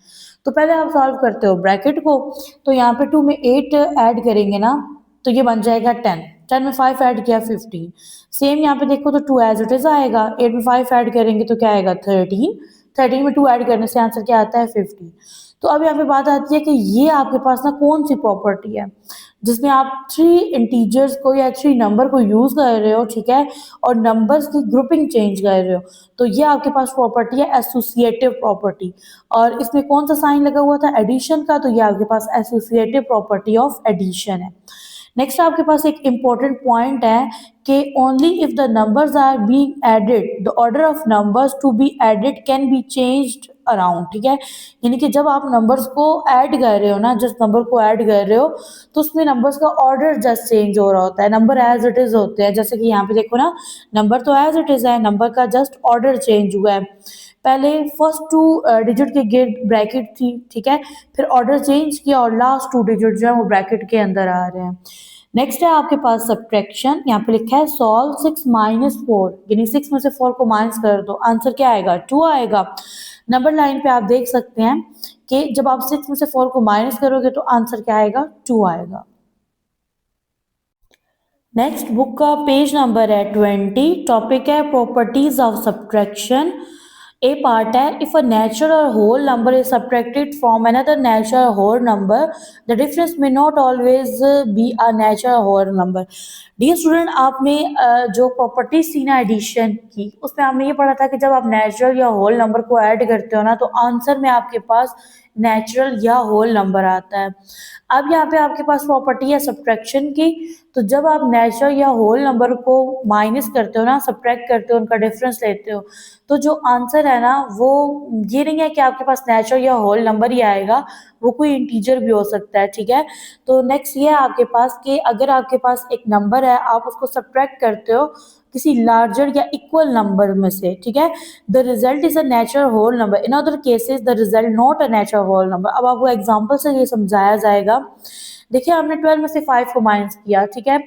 तो पहले आप सॉल्व करते हो ब्रैकेट को, तो यहाँ पे 2 में 8 ऐड करेंगे ना तो ये बन जाएगा 10, 10 में 5 ऐड किया 15। सेम यहाँ पे देखो तो 2 एज इट इज आएगा, 8 में 5 ऐड करेंगे तो क्या आएगा 13, 13 में 2 ऐड करने से आंसर क्या आता है 50। तो अब यहाँ पे बात आती है कि ये आपके पास ना कौन सी प्रॉपर्टी है जिसमें आप 3 इंटीजर्स को या 3 नंबर को यूज कर रहे हो, ठीक है, और नंबर्स की ग्रुपिंग चेंज कर रहे हो। तो ये आपके पास प्रॉपर्टी है एसोसिएटिव प्रॉपर्टी, और इसमें कौन सा साइन लगा हुआ था, एडिशन का, तो ये आपके पास एसोसिएटिव प्रॉपर्टी ऑफ एडिशन है। नेक्स्ट आपके पास एक इंपॉर्टेंट पॉइंट है कि only if the numbers are being added the order of numbers to be added can be changed around, ठीक है। यानी कि जब आप नंबर्स को ऐड कर रहे हो ना, जस्ट नंबर को ऐड कर रहे हो, तो उसमें नंबर्स का ऑर्डर जस्ट चेंज हो रहा होता है, नंबर एज इट इज होते हैं। जैसे कि यहाँ पे देखो ना, नंबर तो एज इट इज है, नंबर का जस्ट ऑर्डर चेंज हुआ है। पहले फर्स्ट 2 डिजिट के गिर्द ब्रैकेट थी, ठीक है, फिर ऑर्डर चेंज किया और लास्ट 2 डिजिट जो है वो ब्रैकेट के अंदर आ रहे हैं। नेक्स्ट है आपके पास सब्ट्रैक्शन, यहाँ पे लिखा है सॉल्व 6 माइनस 4, यानी 6 में से 4 को माइनस कर दो, आंसर क्या आएगा 2 आएगा। नंबर लाइन पे आप देख सकते हैं कि जब आप 6 में से 4 को माइनस करोगे तो आंसर क्या आएगा 2 आएगा। नेक्स्ट बुक का पेज नंबर है 20, टॉपिक है properties of subtraction. A part है if a natural whole number is subtracted from another natural whole number the difference may not always be a natural whole number. Dear student, आपने जो प्रॉपर्टीज थी ना एडिशन की, उसमें आपने ये पढ़ा था कि जब आप नेचुरल या होल नंबर को ऐड करते हो ना तो आंसर में आपके पास नेचुरल या होल नंबर आता है। अब यहाँ पे आपके पास प्रॉपर्टी है सब्ट्रैक्शन की, तो जब आप नेचुरल या होल नंबर को माइनस करते हो ना, सब्ट्रैक्ट करते हो, उनका डिफरेंस लेते हो, तो जो आंसर है ना वो ये नहीं है कि आपके पास नेचुरल या होल नंबर ही आएगा, वो कोई इंटीजर भी हो सकता है, ठीक है। तो नेक्स्ट ये है आपके पास कि अगर आपके पास एक नंबर है, आप उसको सब्ट्रैक्ट करते हो किसी लार्जर या इक्वल नंबर में से, ठीक है, the result is a natural whole number, in other cases the result not a natural whole number. अब आपको एग्जांपल से ये समझाया जाएगा। देखिए हमने 12 में से 5 को माइनस किया, ठीक है,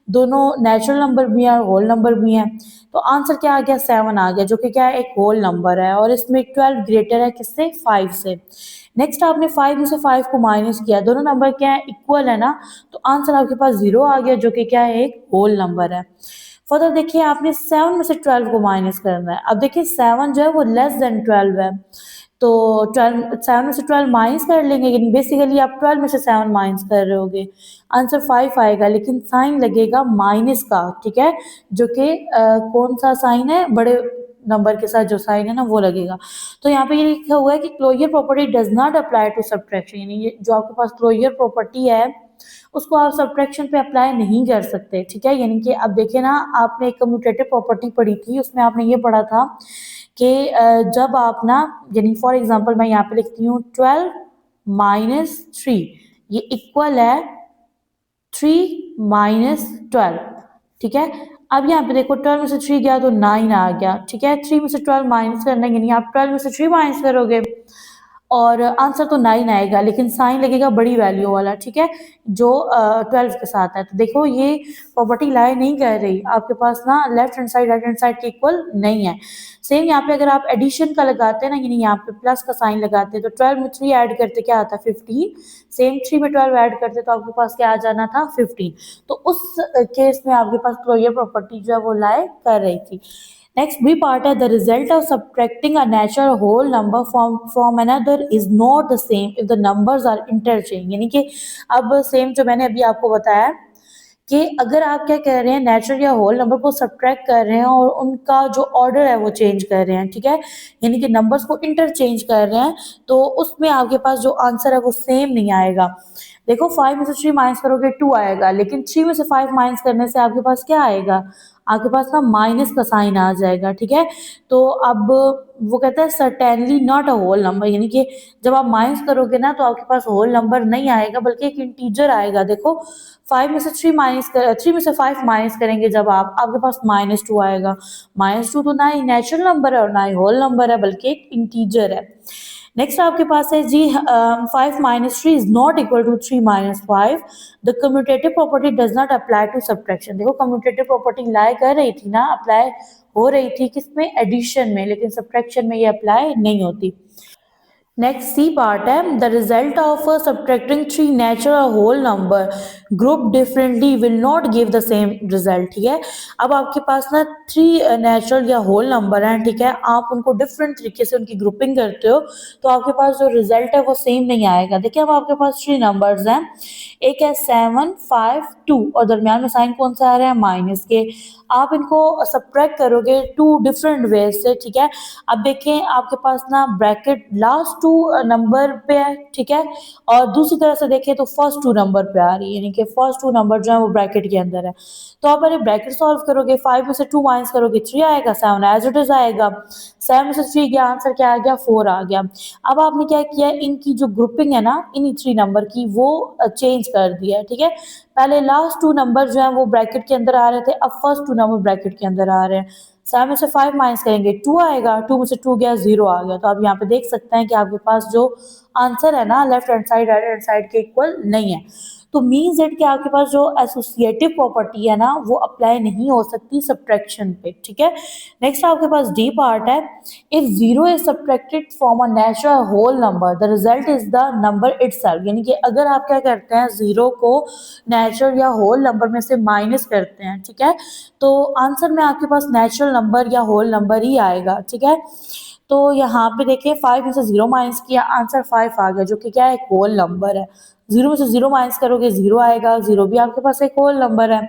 दोनों नेचुरल नंबर भी हैं और होल नंबर भी हैं, तो आंसर क्या आ गया 7 आ गया, जो कि क्या है एक होल नंबर है, और इसमें 12 ग्रेटर है किससे 5 से। नेक्स्ट आपने 5 में से 5 को माइनस किया, दोनों नंबर क्या है इक्वल है ना, तो आंसर आपके पास 0 आ गया, जो कि क्या है एक होल नंबर है। फर्दर देखिए आपने 7 में से 12 को माइनस करना है। अब देखिए 7 जो है वो लेस देन 12 है, तो 12 7 में से 12 माइनस कर लेंगे, यानी बेसिकली आप 12 में से 7 माइनस कर रहे होगे, आंसर 5 आएगा, लेकिन साइन लगेगा माइनस का, ठीक है, जो कि कौन सा साइन है, बड़े नंबर के साथ जो साइन है ना वो लगेगा। तो यहाँ पे ये लिखा हुआ है कि closure property does not apply to subtraction, यानी ये जो आपके पास क्लोजर प्रॉपर्टी है उसको आप सब्ट्रैक्शन पे अप्लाई नहीं कर सकते, ठीक है। यानी कि अब देखिए ना, आपने एक कम्यूटेटिव प्रॉपर्टी पढ़ी थी, उसमें आपने ये पढ़ा था कि जब आप ना, यानी फॉर एग्जांपल मैं यहाँ पे लिखती हूँ 12 माइनस 3, ये इक्वल है 3 माइनस 12, ठीक है। अब यहाँ पे देखो 12 में से 3 गया तो 9 आ गया, ठीक है। 3 में से 12 माइनस करना है, यानी आप 12 में से 3 माइनस करोगे और आंसर तो 9 आएगा, लेकिन साइन लगेगा बड़ी वैल्यू वाला, ठीक है, जो 12 के साथ है। तो देखो ये प्रॉपर्टी लाई नहीं कर रही, आपके पास ना left hand side right hand side के इक्वल नहीं है। सेम यहाँ पे अगर आप एडिशन का लगाते हैं ना, यानी यहाँ पे प्लस का साइन लगाते हैं, तो 12 में 3 ऐड करते क्या आता है 15, सेम 3 में 12 ऐड करते तो आपके पास क्या आ जाना था 15। तो उस केस में आपके पास क्लोजर प्रॉपर्टी जो है वो लाई कर रही थी। नेक्स्ट बी पार्ट है, the result of subtracting a natural whole number from another is not the same if the numbers are interchange, यानी कि अब सेम जो मैंने अभी आपको बताया कि अगर आप क्या कह रहे हैं, नेचुरल या होल नंबर को सब्ट्रैक्ट कर रहे हैं और उनका जो ऑर्डर है वो चेंज कर रहे हैं, ठीक है, यानी कि नंबर्स को इंटरचेंज कर रहे हैं, तो उसमें आपके पास जो आंसर है वो सेम नहीं आएगा। देखो 5 में से 3 माइनस करोगे 2 आएगा, लेकिन 3 में से 5 माइनस करने से आपके पास क्या आएगा, आपके पास ना माइनस का साइन आ जाएगा, ठीक है। तो अब वो कहता है certainly not a whole number, यानी कि जब आप माइनस करोगे ना तो आपके पास होल नंबर नहीं आएगा बल्कि एक इंटीजर आएगा। देखो 5 में से 3 में से 5 माइनस करेंगे जब आप, आपके पास -2 आएगा। -2 तो ना ही नेचुरल नंबर है और ना ही होल नंबर है बल्कि एक इंटीजर है। नेक्स्ट आपके पास है जी 5 minus 3 is not equal to 3 minus 5, the commutative property does not apply to subtraction. देखो कम्यूटेटिव प्रॉपर्टी लाई कर रही थी ना, अप्लाई हो रही थी किसमें, एडिशन में, लेकिन सब्ट्रैक्शन में ये अप्लाई नहीं होती। नेक्स्ट सी पार्ट है, the result of subtracting three natural whole number group differently will not give the same result, ठीक है। अब आपके पास ना 3 नेचुरल या होल नंबर हैं, ठीक है, आप उनको डिफरेंट तरीके से उनकी ग्रुपिंग करते हो तो आपके पास जो रिजल्ट है वो सेम नहीं आएगा। देखिए अब आपके पास 3 नंबर्स हैं, एक है 7 5 2 और दरमियान में साइन कौन सा आ रहा है, माइनस के। आप इनको सब्ट्रैक्ट करोगे 2 डिफरेंट वे से, ठीक है। अब देखें आपके पास ना ब्रैकेट लास्ट 2 नंबर पे है, ठीक है, और दूसरी तरह से देखें तो फर्स्ट 2 नंबर पे आ रही है, यानी कि फर्स्ट 2 नंबर जो है वो ब्रैकेट के अंदर है। तो आप पहले ब्रैकेट सॉल्व करोगे, 5 में से 2 माइनस करोगे 3 आएगा, 7 एज इट इज आएगा, 7 में से 3 गया, आंसर क्या आ गया 4 आ गया। अब आपने क्या किया, इनकी जो ग्रुपिंग है ना इन्हीं 3 नंबर की वो चेंज कर दिया है, ठीक है। पहले लास्ट 2 नंबर जो है वो ब्रैकेट के अंदर आ रहे थे, अब फर्स्ट 2 नंबर ब्रैकेट के अंदर आ रहे हैं। 7 में से 5 माइनस करेंगे 2 आएगा, 2 में से 2 गया 0 आ गया। तो आप यहाँ पे देख सकते हैं कि आपके पास जो आंसर है ना left hand side right hand side के इक्वल नहीं है। तो मीन्स दैट कि आपके पास जो एसोसिएटिव प्रॉपर्टी है ना वो अप्लाई नहीं हो सकती सब्ट्रैक्शन पे, ठीक है। नेक्स्ट आपके पास डी पार्ट है, if 0 is subtracted from a natural whole number the result is the number itself, यानी कि अगर आप क्या करते हैं 0 को नेचुरल या होल नंबर में से माइनस करते हैं, ठीक है, तो आंसर में आपके पास नेचुरल नंबर या होल नंबर ही आएगा, ठीक है। तो यहाँ पे देखिए 5 में से 0 माइनस किया, आंसर 5 आ गया, जो कि क्या है, एक होल नंबर है। 0 में से 0 माइनस करोगे 0 आएगा, 0 भी आपके पास एक होल नंबर है।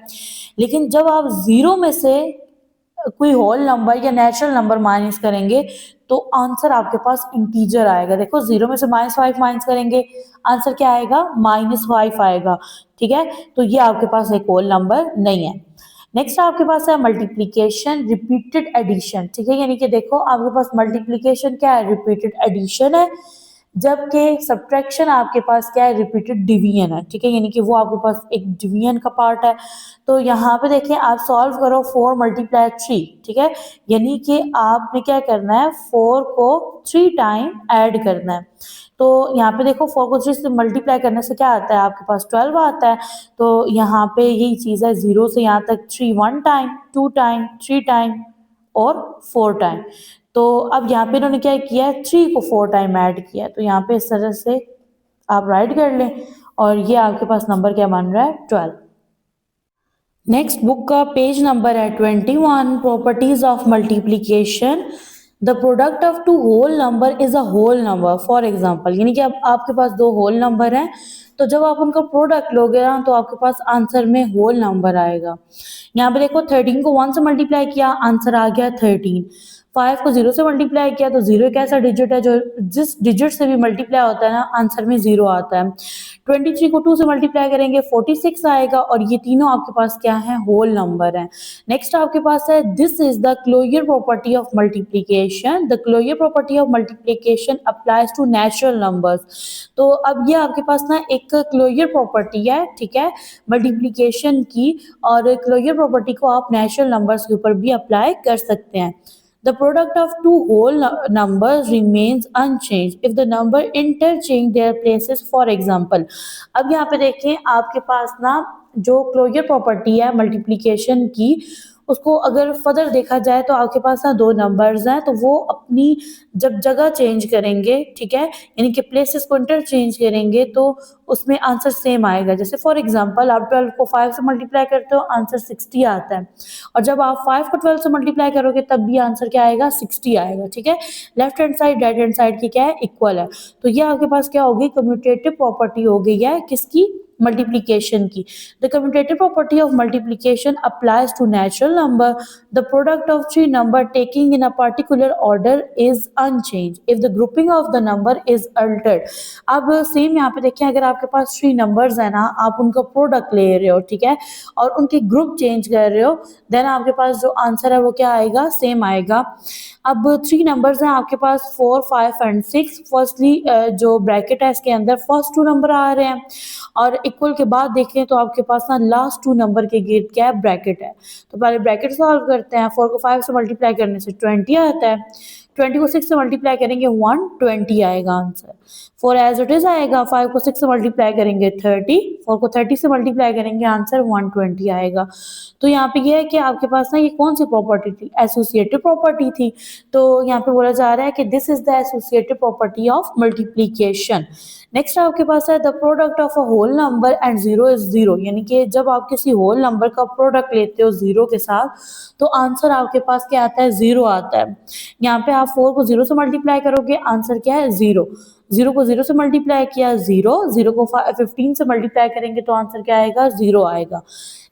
लेकिन जब आप 0 में से कोई होल नंबर या नेचुरल नंबर माइनस करेंगे तो आंसर आपके पास इंटीजर आएगा। देखो 0 में से -5 माइनस करेंगे, आंसर क्या आएगा, -5 आएगा, ठीक है। तो ये आपके पास एक होल नंबर नहीं है। नेक्स्ट आपके पास है मल्टीप्लीकेशन रिपीटेड एडिशन, ठीक है, यानी कि देखो आपके पास मल्टीप्लीकेशन क्या है, रिपीटेड एडिशन है, जबकि सब्ट्रैक्शन आपके पास क्या है, रिपीटेड डिवीजन है, ठीक है, यानी कि वो आपके पास एक डिवीजन का पार्ट है। तो यहाँ पे देखिए आप सॉल्व करो 4 मल्टीप्लाई 3, ठीक है, यानी कि आपने क्या करना है 4 को 3 टाइम ऐड करना है। तो यहाँ पे देखो 4 को 3 से मल्टीप्लाई करने से क्या आता है, आपके पास 12 आता है। तो यहाँ पे यही चीज़ है, 0 से यहाँ तक 3 1 टाइम, 2 टाइम, 3 टाइम और 4 टाइम। तो अब यहाँ पे इन्होंने क्या किया है, 3 को 4 टाइम ऐड किया, तो यहाँ पे इस तरह से आप राइट कर लें और ये आपके पास नंबर क्या बन रहा है, 12। नेक्स्ट बुक का पेज नंबर है 21, properties of multiplication. The product of two whole number is a whole number. For example, यानी कि अब आपके पास दो होल नंबर हैं, तो जब आप उनका प्रोडक्ट लोगे ना तो आपके पास आंसर में होल नंबर आएगा। यहाँ पे देखो 13 को 1 से मल्टीप्लाई किया, आंसर आ गया 13। 5 को 0 से मल्टीप्लाई किया तो 0 एक ऐसा डिजिट है जो जिस डिजिट से भी मल्टीप्लाई होता है ना आंसर में 0 आता है। 23 को 2 से मल्टीप्लाई करेंगे 46 आएगा, और ये तीनों आपके पास क्या है, होल नंबर है। नेक्स्ट आपके पास है this is the closure property of multiplication. The closure property of multiplication applies to natural numbers. तो अब ये आपके पास ना एक क्लोजर प्रॉपर्टी है, ठीक है, मल्टीप्लीकेशन की, और क्लोजर प्रॉपर्टी को आप नेचुरल नंबर्स के ऊपर भी अप्लाई कर सकते हैं। The product of two whole numbers remains unchanged if the number interchange their places. For example, अब यहाँ पे देखें आपके पास ना जो क्लोजर प्रॉपर्टी है मल्टीप्लिकेशन की, उसको अगर फर्दर देखा जाए तो आपके पास ना दो नंबर्स हैं, तो वो अपनी जब जगह चेंज करेंगे, ठीक है, यानी कि प्लेसेस को इंटरचेंज करेंगे तो उसमें आंसर सेम आएगा। जैसे फॉर एग्जांपल आप 12 को 5 से मल्टीप्लाई करते हो, आंसर 60 आता है, और जब आप 5 को 12 से मल्टीप्लाई करोगे तब भी आंसर क्या आएगा, 60 आएगा, ठीक है। Left hand side right hand side की क्या है, इक्वल है। तो ये आपके पास क्या होगी, कम्यूटेटिव प्रॉपर्टी हो गई है किसकी, मल्टीप्लिकेशन की। The commutative property of multiplication applies to natural number. The product of three number taking in a particular order is unchange if the grouping of the number is altered. अब सेम यहाँ पे देखिए, अगर आपके पास थ्री नंबर्स है ना, आप उनका प्रोडक्ट ले रहे हो, ठीक है, और उनके ग्रुप चेंज कर रहे हो, देन आपके पास जो आंसर है वो क्या आएगा, सेम आएगा। अब थ्री नंबर्स हैं आपके पास 4, 5 एंड 6। फर्स्टली जो ब्रैकेट है इसके अंदर फर्स्ट टू नंबर आ रहे हैं, और इक्वल के बाद देखें तो आपके पास ना लास्ट टू नंबर के गिर्द क्या है, ब्रैकेट है। तो पहले ब्रैकेट सॉल्व करते हैं। 4 को 5 से मल्टीप्लाई करने से 20 आता है, 20 को 6 से मल्टीप्लाई करेंगे 120 आएगा आंसर। 4 एज इट इज आएगा, 5 को 6 से मल्टीप्लाई करेंगे 30, 4 को 30 से मल्टीप्लाई करेंगे आंसर 120 आएगा। तो यहाँ पे ये है कि आपके पास ना ये कौन सी प्रॉपर्टी थी, एसोसिएटिव प्रॉपर्टी थी। तो यहाँ पे बोला जा रहा है कि this is the associative property of multiplication. Next आपके पास है the product of a whole number and zero is zero, यानी कि जब आप किसी होल नंबर का प्रोडक्ट लेते हो जीरो के साथ तो आंसर आपके पास क्या आता है, जीरो आता है। यहाँ पे आप 4 को 0 से मल्टीप्लाई करोगे, आंसर क्या है, 0। 0 को 0 से मल्टीप्लाई किया 0, 0 को 15 से मल्टीप्लाई करेंगे तो आंसर क्या आएगा, 0 आएगा।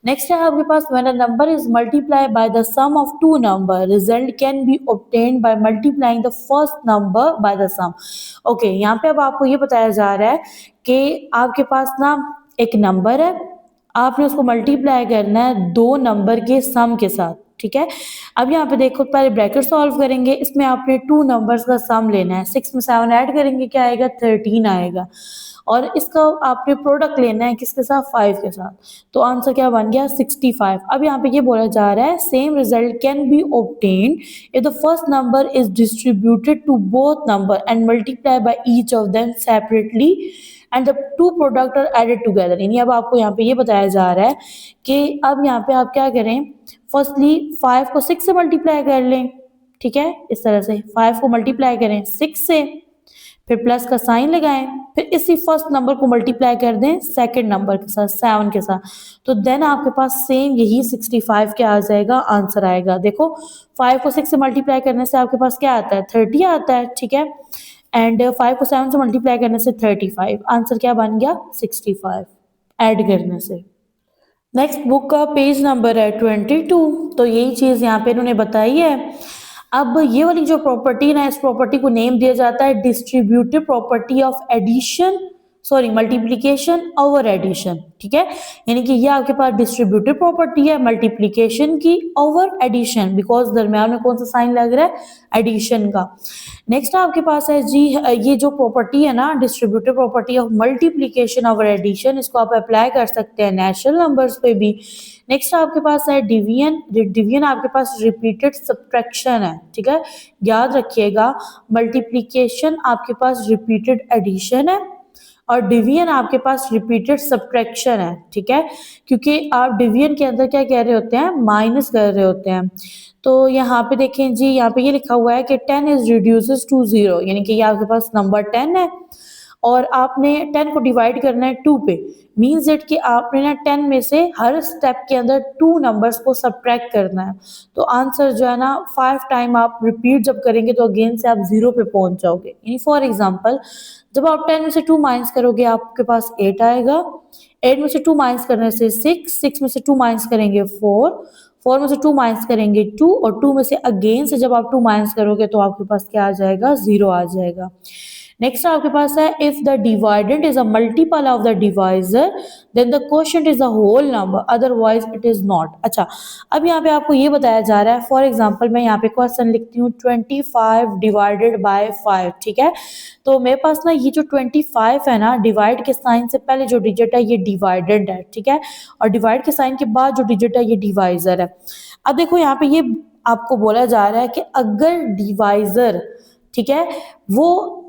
नेक्स्ट है आपके पास when a number is multiply by the sum of two number result can be obtained by multiplying the first number by the sum. Okay, यहाँ पे अब आपको ये बताया जा रहा है कि आपके पास ना एक नंबर है, आपने उसको मल्टीप्लाई करना है दो नंबर के सम के साथ, ठीक है। अब यहाँ पे देखो पहले ब्रैकेट सॉल्व करेंगे, इसमें आपने टू नंबर्स का सम लेना है। 6 में 7 ऐड करेंगे क्या आएगा, 13 आएगा, और इसका आपने प्रोडक्ट लेना है किसके साथ, 5 के साथ। तो आंसर क्या बन गया, 65। अब यहाँ पे ये बोला जा रहा है same result can be obtained if the first number is distributed to both number and multiply by each of them separately and the two product are added together. यानी अब आपको यहाँ पे ये बताया जा रहा है कि अब यहाँ पे आप क्या करें, फर्स्टली 5 को 6 से मल्टीप्लाई कर लें, ठीक है, इस तरह से 5 को मल्टीप्लाई करें 6 से, फिर प्लस का साइन लगाएं, फिर इसी फर्स्ट नंबर को मल्टीप्लाई कर दें सेकंड नंबर के साथ, 7 के साथ, तो देन आपके पास सेम यही 65 क्या आ जाएगा, आंसर आएगा। देखो 5 को 6 से मल्टीप्लाई करने से आपके पास क्या आता है, 30 आता है, ठीक है, एंड 5 को 7 से मल्टीप्लाई करने से 35, आंसर क्या बन गया, 65 ऐड करने से। नेक्स्ट बुक का पेज नंबर है 22। तो यही चीज यहाँ पे इन्होंने बताई है। अब ये वाली जो प्रॉपर्टी ना, इस प्रॉपर्टी को नेम दिया जाता है distributive property of addition, sorry multiplication over addition, ठीक है। यानी कि ये आपके पास डिस्ट्रीब्यूटिव प्रॉपर्टी है मल्टीप्लिकेशन की ओवर एडिशन, बिकॉज दरम्यान में कौन सा साइन लग रहा है, एडिशन का। नेक्स्ट आपके पास है जी, ये जो प्रॉपर्टी है ना distributive property of multiplication over addition, इसको आप अप्लाई कर सकते हैं नेचुरल नंबर्स पे भी। नेक्स्ट आपके पास है डिवीजन। डिवीजन आपके पास रिपीटेड सब्ट्रैक्शन है, ठीक है, याद रखिएगा। मल्टीप्लिकेशन आपके पास रिपीटेड एडिशन है और डिवीजन आपके पास रिपीटेड सब्ट्रैक्शन है, ठीक है, क्योंकि आप डिवीजन के अंदर क्या कह रहे होते हैं, माइनस कर रहे होते हैं। तो यहाँ पे देखें जी, यहाँ पे ये लिखा हुआ है कि 10 इज रिड्यूसेस टू 0, यानी कि ये आपके पास नंबर 10 है और आपने 10 को डिवाइड करना है 2 पे, मीन्स इट कि आपने ना 10 में से हर स्टेप के अंदर 2 नंबर्स को सब्ट्रैक्ट करना है। तो आंसर जो है ना 5 टाइम आप रिपीट जब करेंगे तो अगेन से आप 0 पे पहुंच जाओगे। यानी फॉर एग्जांपल जब आप 10 में से 2 माइनस करोगे आपके पास 8 आएगा, 8 में से 2 माइनस करने से 6, 6 में से 2 माइनस करेंगे 4, 4 में से 2 माइनस करेंगे 2 और 2 में से अगेन से जब आप 2 माइनस करोगे तो आपके पास क्या आ जाएगा, 0 आ जाएगा। नेक्स्ट आपके पास है if the dividend is a multiple of the divisor then the quotient is a whole number otherwise it is not. अच्छा, अब यहाँ पे आपको ये बताया जा रहा है, फॉर एग्जांपल मैं यहाँ पे क्वेश्चन लिखती हूँ 25 डिवाइडेड बाय 5, ठीक है। तो मेरे पास ना ये जो 25 है ना, डिवाइड के साइन से पहले जो डिजिट है ये डिवाइडेंड है, ठीक है, और डिवाइड के साइन के बाद जो डिजिट है ये डिवाइजर है। अब देखो यहाँ पे ये आपको बोला जा रहा है कि अगर डिवाइजर, ठीक है, वो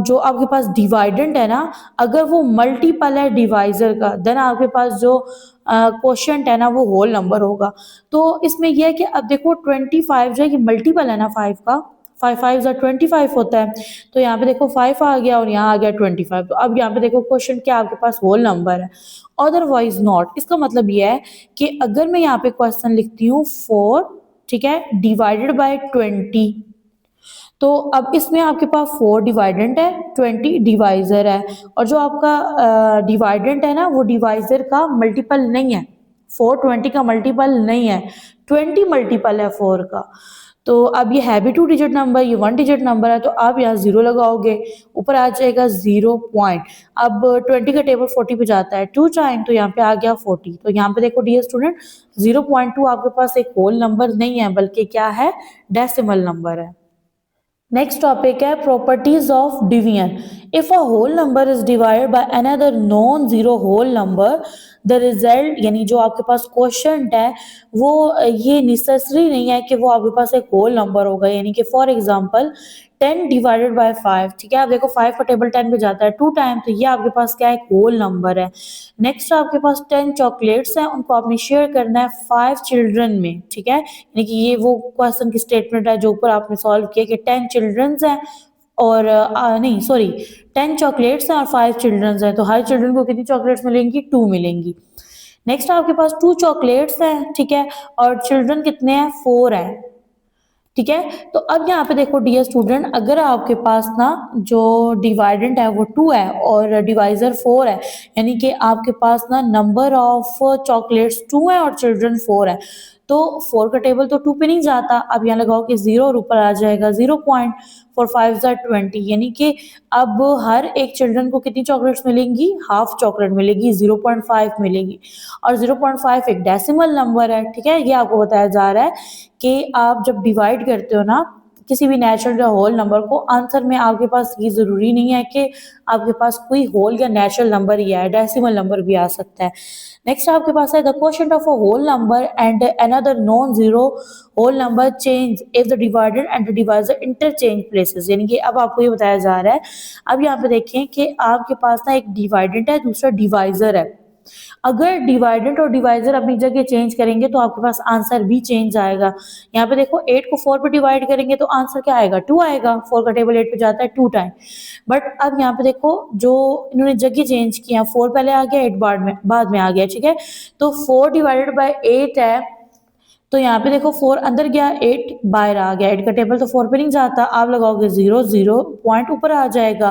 जो आपके पास डिवाइडेंड है ना, अगर वो मल्टीपल है डिवाइजर का, देन आपके पास जो क्वोशिएंट है ना वो होल नंबर होगा। तो इसमें यह है कि अब देखो 25 जो है ये मल्टीपल है ना 5 का, 5 5 जा 25 होता है। तो यहाँ पे देखो 5 आ गया और यहाँ आ गया 25। तो अब यहाँ पे देखो क्वेश्चन क्या आपके पास होल नंबर है, अदरवाइज नॉट। इसका मतलब यह है कि अगर मैं यहाँ पे क्वेश्चन लिखती हूँ 4, ठीक है, डिवाइडेड बाय 20, तो अब इसमें आपके पास 4 डिवाइडेंट है, 20 डिवाइजर है, और जो आपका डिवाइडेंट है ना वो डिवाइजर का मल्टीपल नहीं है, 4 20 का मल्टीपल नहीं है, 20 मल्टीपल है 4 का। तो अब ये है भी 2 डिजिट नंबर, ये 1 डिजिट नंबर है, तो आप यहाँ 0 लगाओगे, ऊपर आ जाएगा 0 पॉइंट। अब 20 का टेबल 40 पे जाता है 2 टाइम, तो यहाँ पे आ गया 40। तो यहाँ पे देखो डियर स्टूडेंट 0.2 आपके पास एक होल नंबर नहीं है बल्कि क्या है, डेसिमल नंबर है। नेक्स्ट टॉपिक है properties of division. If a whole number is divided by another non zero whole number the result, यानी जो आपके पास क्वोशिएंट है वो ये नेसेसरी नहीं है कि वो आपके पास एक होल नंबर होगा। यानी कि फॉर एग्जांपल 10 डिवाइडेड बाय 5, ठीक है, आप देखो 5 का टेबल 10 पे जाता है 2 टाइम, तो ये आपके पास क्या है, एक होल नंबर है। नेक्स्ट आपके पास 10 चॉकलेट्स हैं, उनको आपने शेयर करना है 5 चिल्ड्रन में, ठीक है, यानी कि ये वो क्वेश्चन की स्टेटमेंट है जो ऊपर आपने सॉल्व किया कि 10 चिल्ड्रंस हैं और नहीं सॉरी 10 चॉकलेट्स हैं और 5 चिल्ड्रंस हैं, तो हर चिल्ड्रन को कितनी चॉकलेट्स मिलेंगी, 2 मिलेंगी। नेक्स्ट आपके पास 2 चॉकलेट्स हैं, ठीक है, और चिल्ड्रन कितने हैं, 4 हैं, ठीक है। तो अब यहाँ पे देखो डियर स्टूडेंट, अगर आपके पास ना जो डिवाइडेंट है वो 2 है और डिवाइजर 4 है, यानी कि आपके पास ना नंबर ऑफ चॉकलेट्स 2 है और चिल्ड्रन 4 है, तो 4 का टेबल तो 2 पे नहीं जाता। अब यहाँ लगाओ कि 0 और ऊपर आ जाएगा 0 पॉइंट, 4 5 20, यानी कि अब हर एक चिल्ड्रन को कितनी चॉकलेट्स मिलेंगी, हाफ चॉकलेट मिलेगी, 0.5 मिलेगी, और 0.5 एक डेसिमल नंबर है, ठीक है। ये आपको बताया जा रहा है कि आप जब डिवाइड करते हो ना किसी भी नेचुरल या होल नंबर को, आंसर में आपके पास ये जरूरी नहीं है कि आपके पास कोई होल या नेचुरल नंबर ही है, डेसिमल नंबर भी आ सकता है। नेक्स्ट आपके पास है the quotient of a whole number and another non zero whole number change if the divided and the divisor interchange places, यानी कि अब आपको ये बताया जा रहा है। अब यहाँ पे देखें कि आपके पास ना एक डिवाइडेंट है, दूसरा डिवाइजर है। अगर डिवाइडेंट और डिवाइजर अपनी जगह चेंज करेंगे तो आपके पास आंसर भी चेंज आएगा। यहाँ पे देखो 8 को 4 पे डिवाइड करेंगे तो आंसर क्या आएगा, 2 आएगा, 4 का टेबल 8 पे जाता है 2 टाइम। बट अब यहाँ पे देखो जो इन्होंने जगह चेंज किया, 4 पहले आ गया 8 बाद में आ गया, ठीक है। तो 4 डिवाइडेड बाय 8 है, तो यहाँ पे देखो 4 अंदर गया 8 बाहर आ गया, 8 का टेबल तो 4 पे नहीं जाता, आप लगाओगे 0 0 पॉइंट ऊपर आ जाएगा,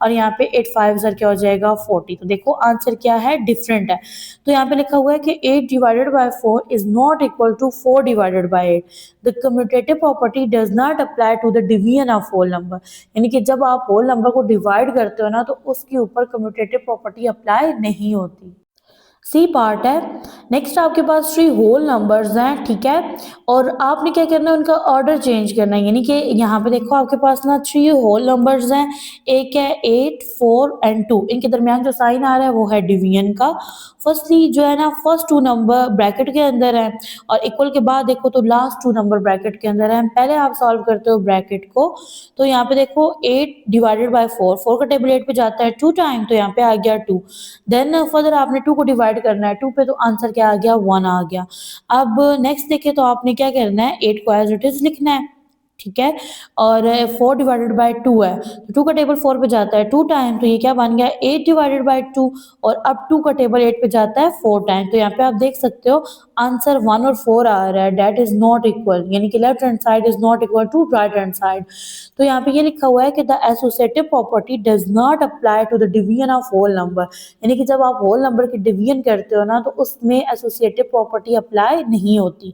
और यहाँ पे 8 5 क्या हो जाएगा 40। तो देखो आंसर क्या है, डिफरेंट है। तो यहाँ पे लिखा हुआ है कि 8 divided by 4 is not equal to 4 divided by 8। The commutative property does not apply to the division of whole number, यानी कि जब आप होल नंबर को डिवाइड करते हो ना तो उसके ऊपर कम्यूटेटिव प्रॉपर्टी अप्लाई नहीं होती। सी पार्ट है। नेक्स्ट आपके पास 3 होल नंबर्स हैं, ठीक है, और आपने क्या करना है, उनका ऑर्डर चेंज करना है। यानी कि यहाँ पे देखो आपके पास ना 3 होल नंबर्स हैं, एक है 8 4 एंड 2, इनके दरमियान जो साइन आ रहा है वो है डिवीजन का। फर्स्टली जो है ना फर्स्ट 2 नंबर ब्रैकेट के अंदर है, और इक्वल के बाद देखो तो लास्ट 2 नंबर ब्रैकेट के अंदर है। पहले आप सॉल्व करते हो ब्रैकेट को, तो यहाँ पे देखो 8 डिवाइडेड बाय 4, 4 का टेबल 8 पे जाता है 2 टाइम, तो यहाँ पे आ गया 2। देन फर्दर आपने 2 को डिवाइड करना है 2 पे, तो आंसर क्या आ गया, 1 आ गया। अब नेक्स्ट देखें तो आपने क्या करना है, 8 को एज इट इज लिखना है, ठीक है, और 4 डिवाइडेड बाय 2 है, तो 2 का टेबल 4 पे जाता है 2 टाइम, तो ये क्या बन गया 8 डिवाइडेड बाय 2, और अब 2 का टेबल 8 पे जाता है 4 टाइम, तो यहाँ पे आप देख सकते हो आंसर 1 और 4 आ रहा है, डेट इज नॉट इक्वल, यानी कि left hand side is not equal to right hand side. तो यहाँ पे ये लिखा हुआ है कि the associative property does not apply to the division of whole number, यानी कि जब आप होल नंबर की डिवीजन करते हो ना तो उसमें एसोसिएटिव प्रॉपर्टी अप्लाई नहीं होती।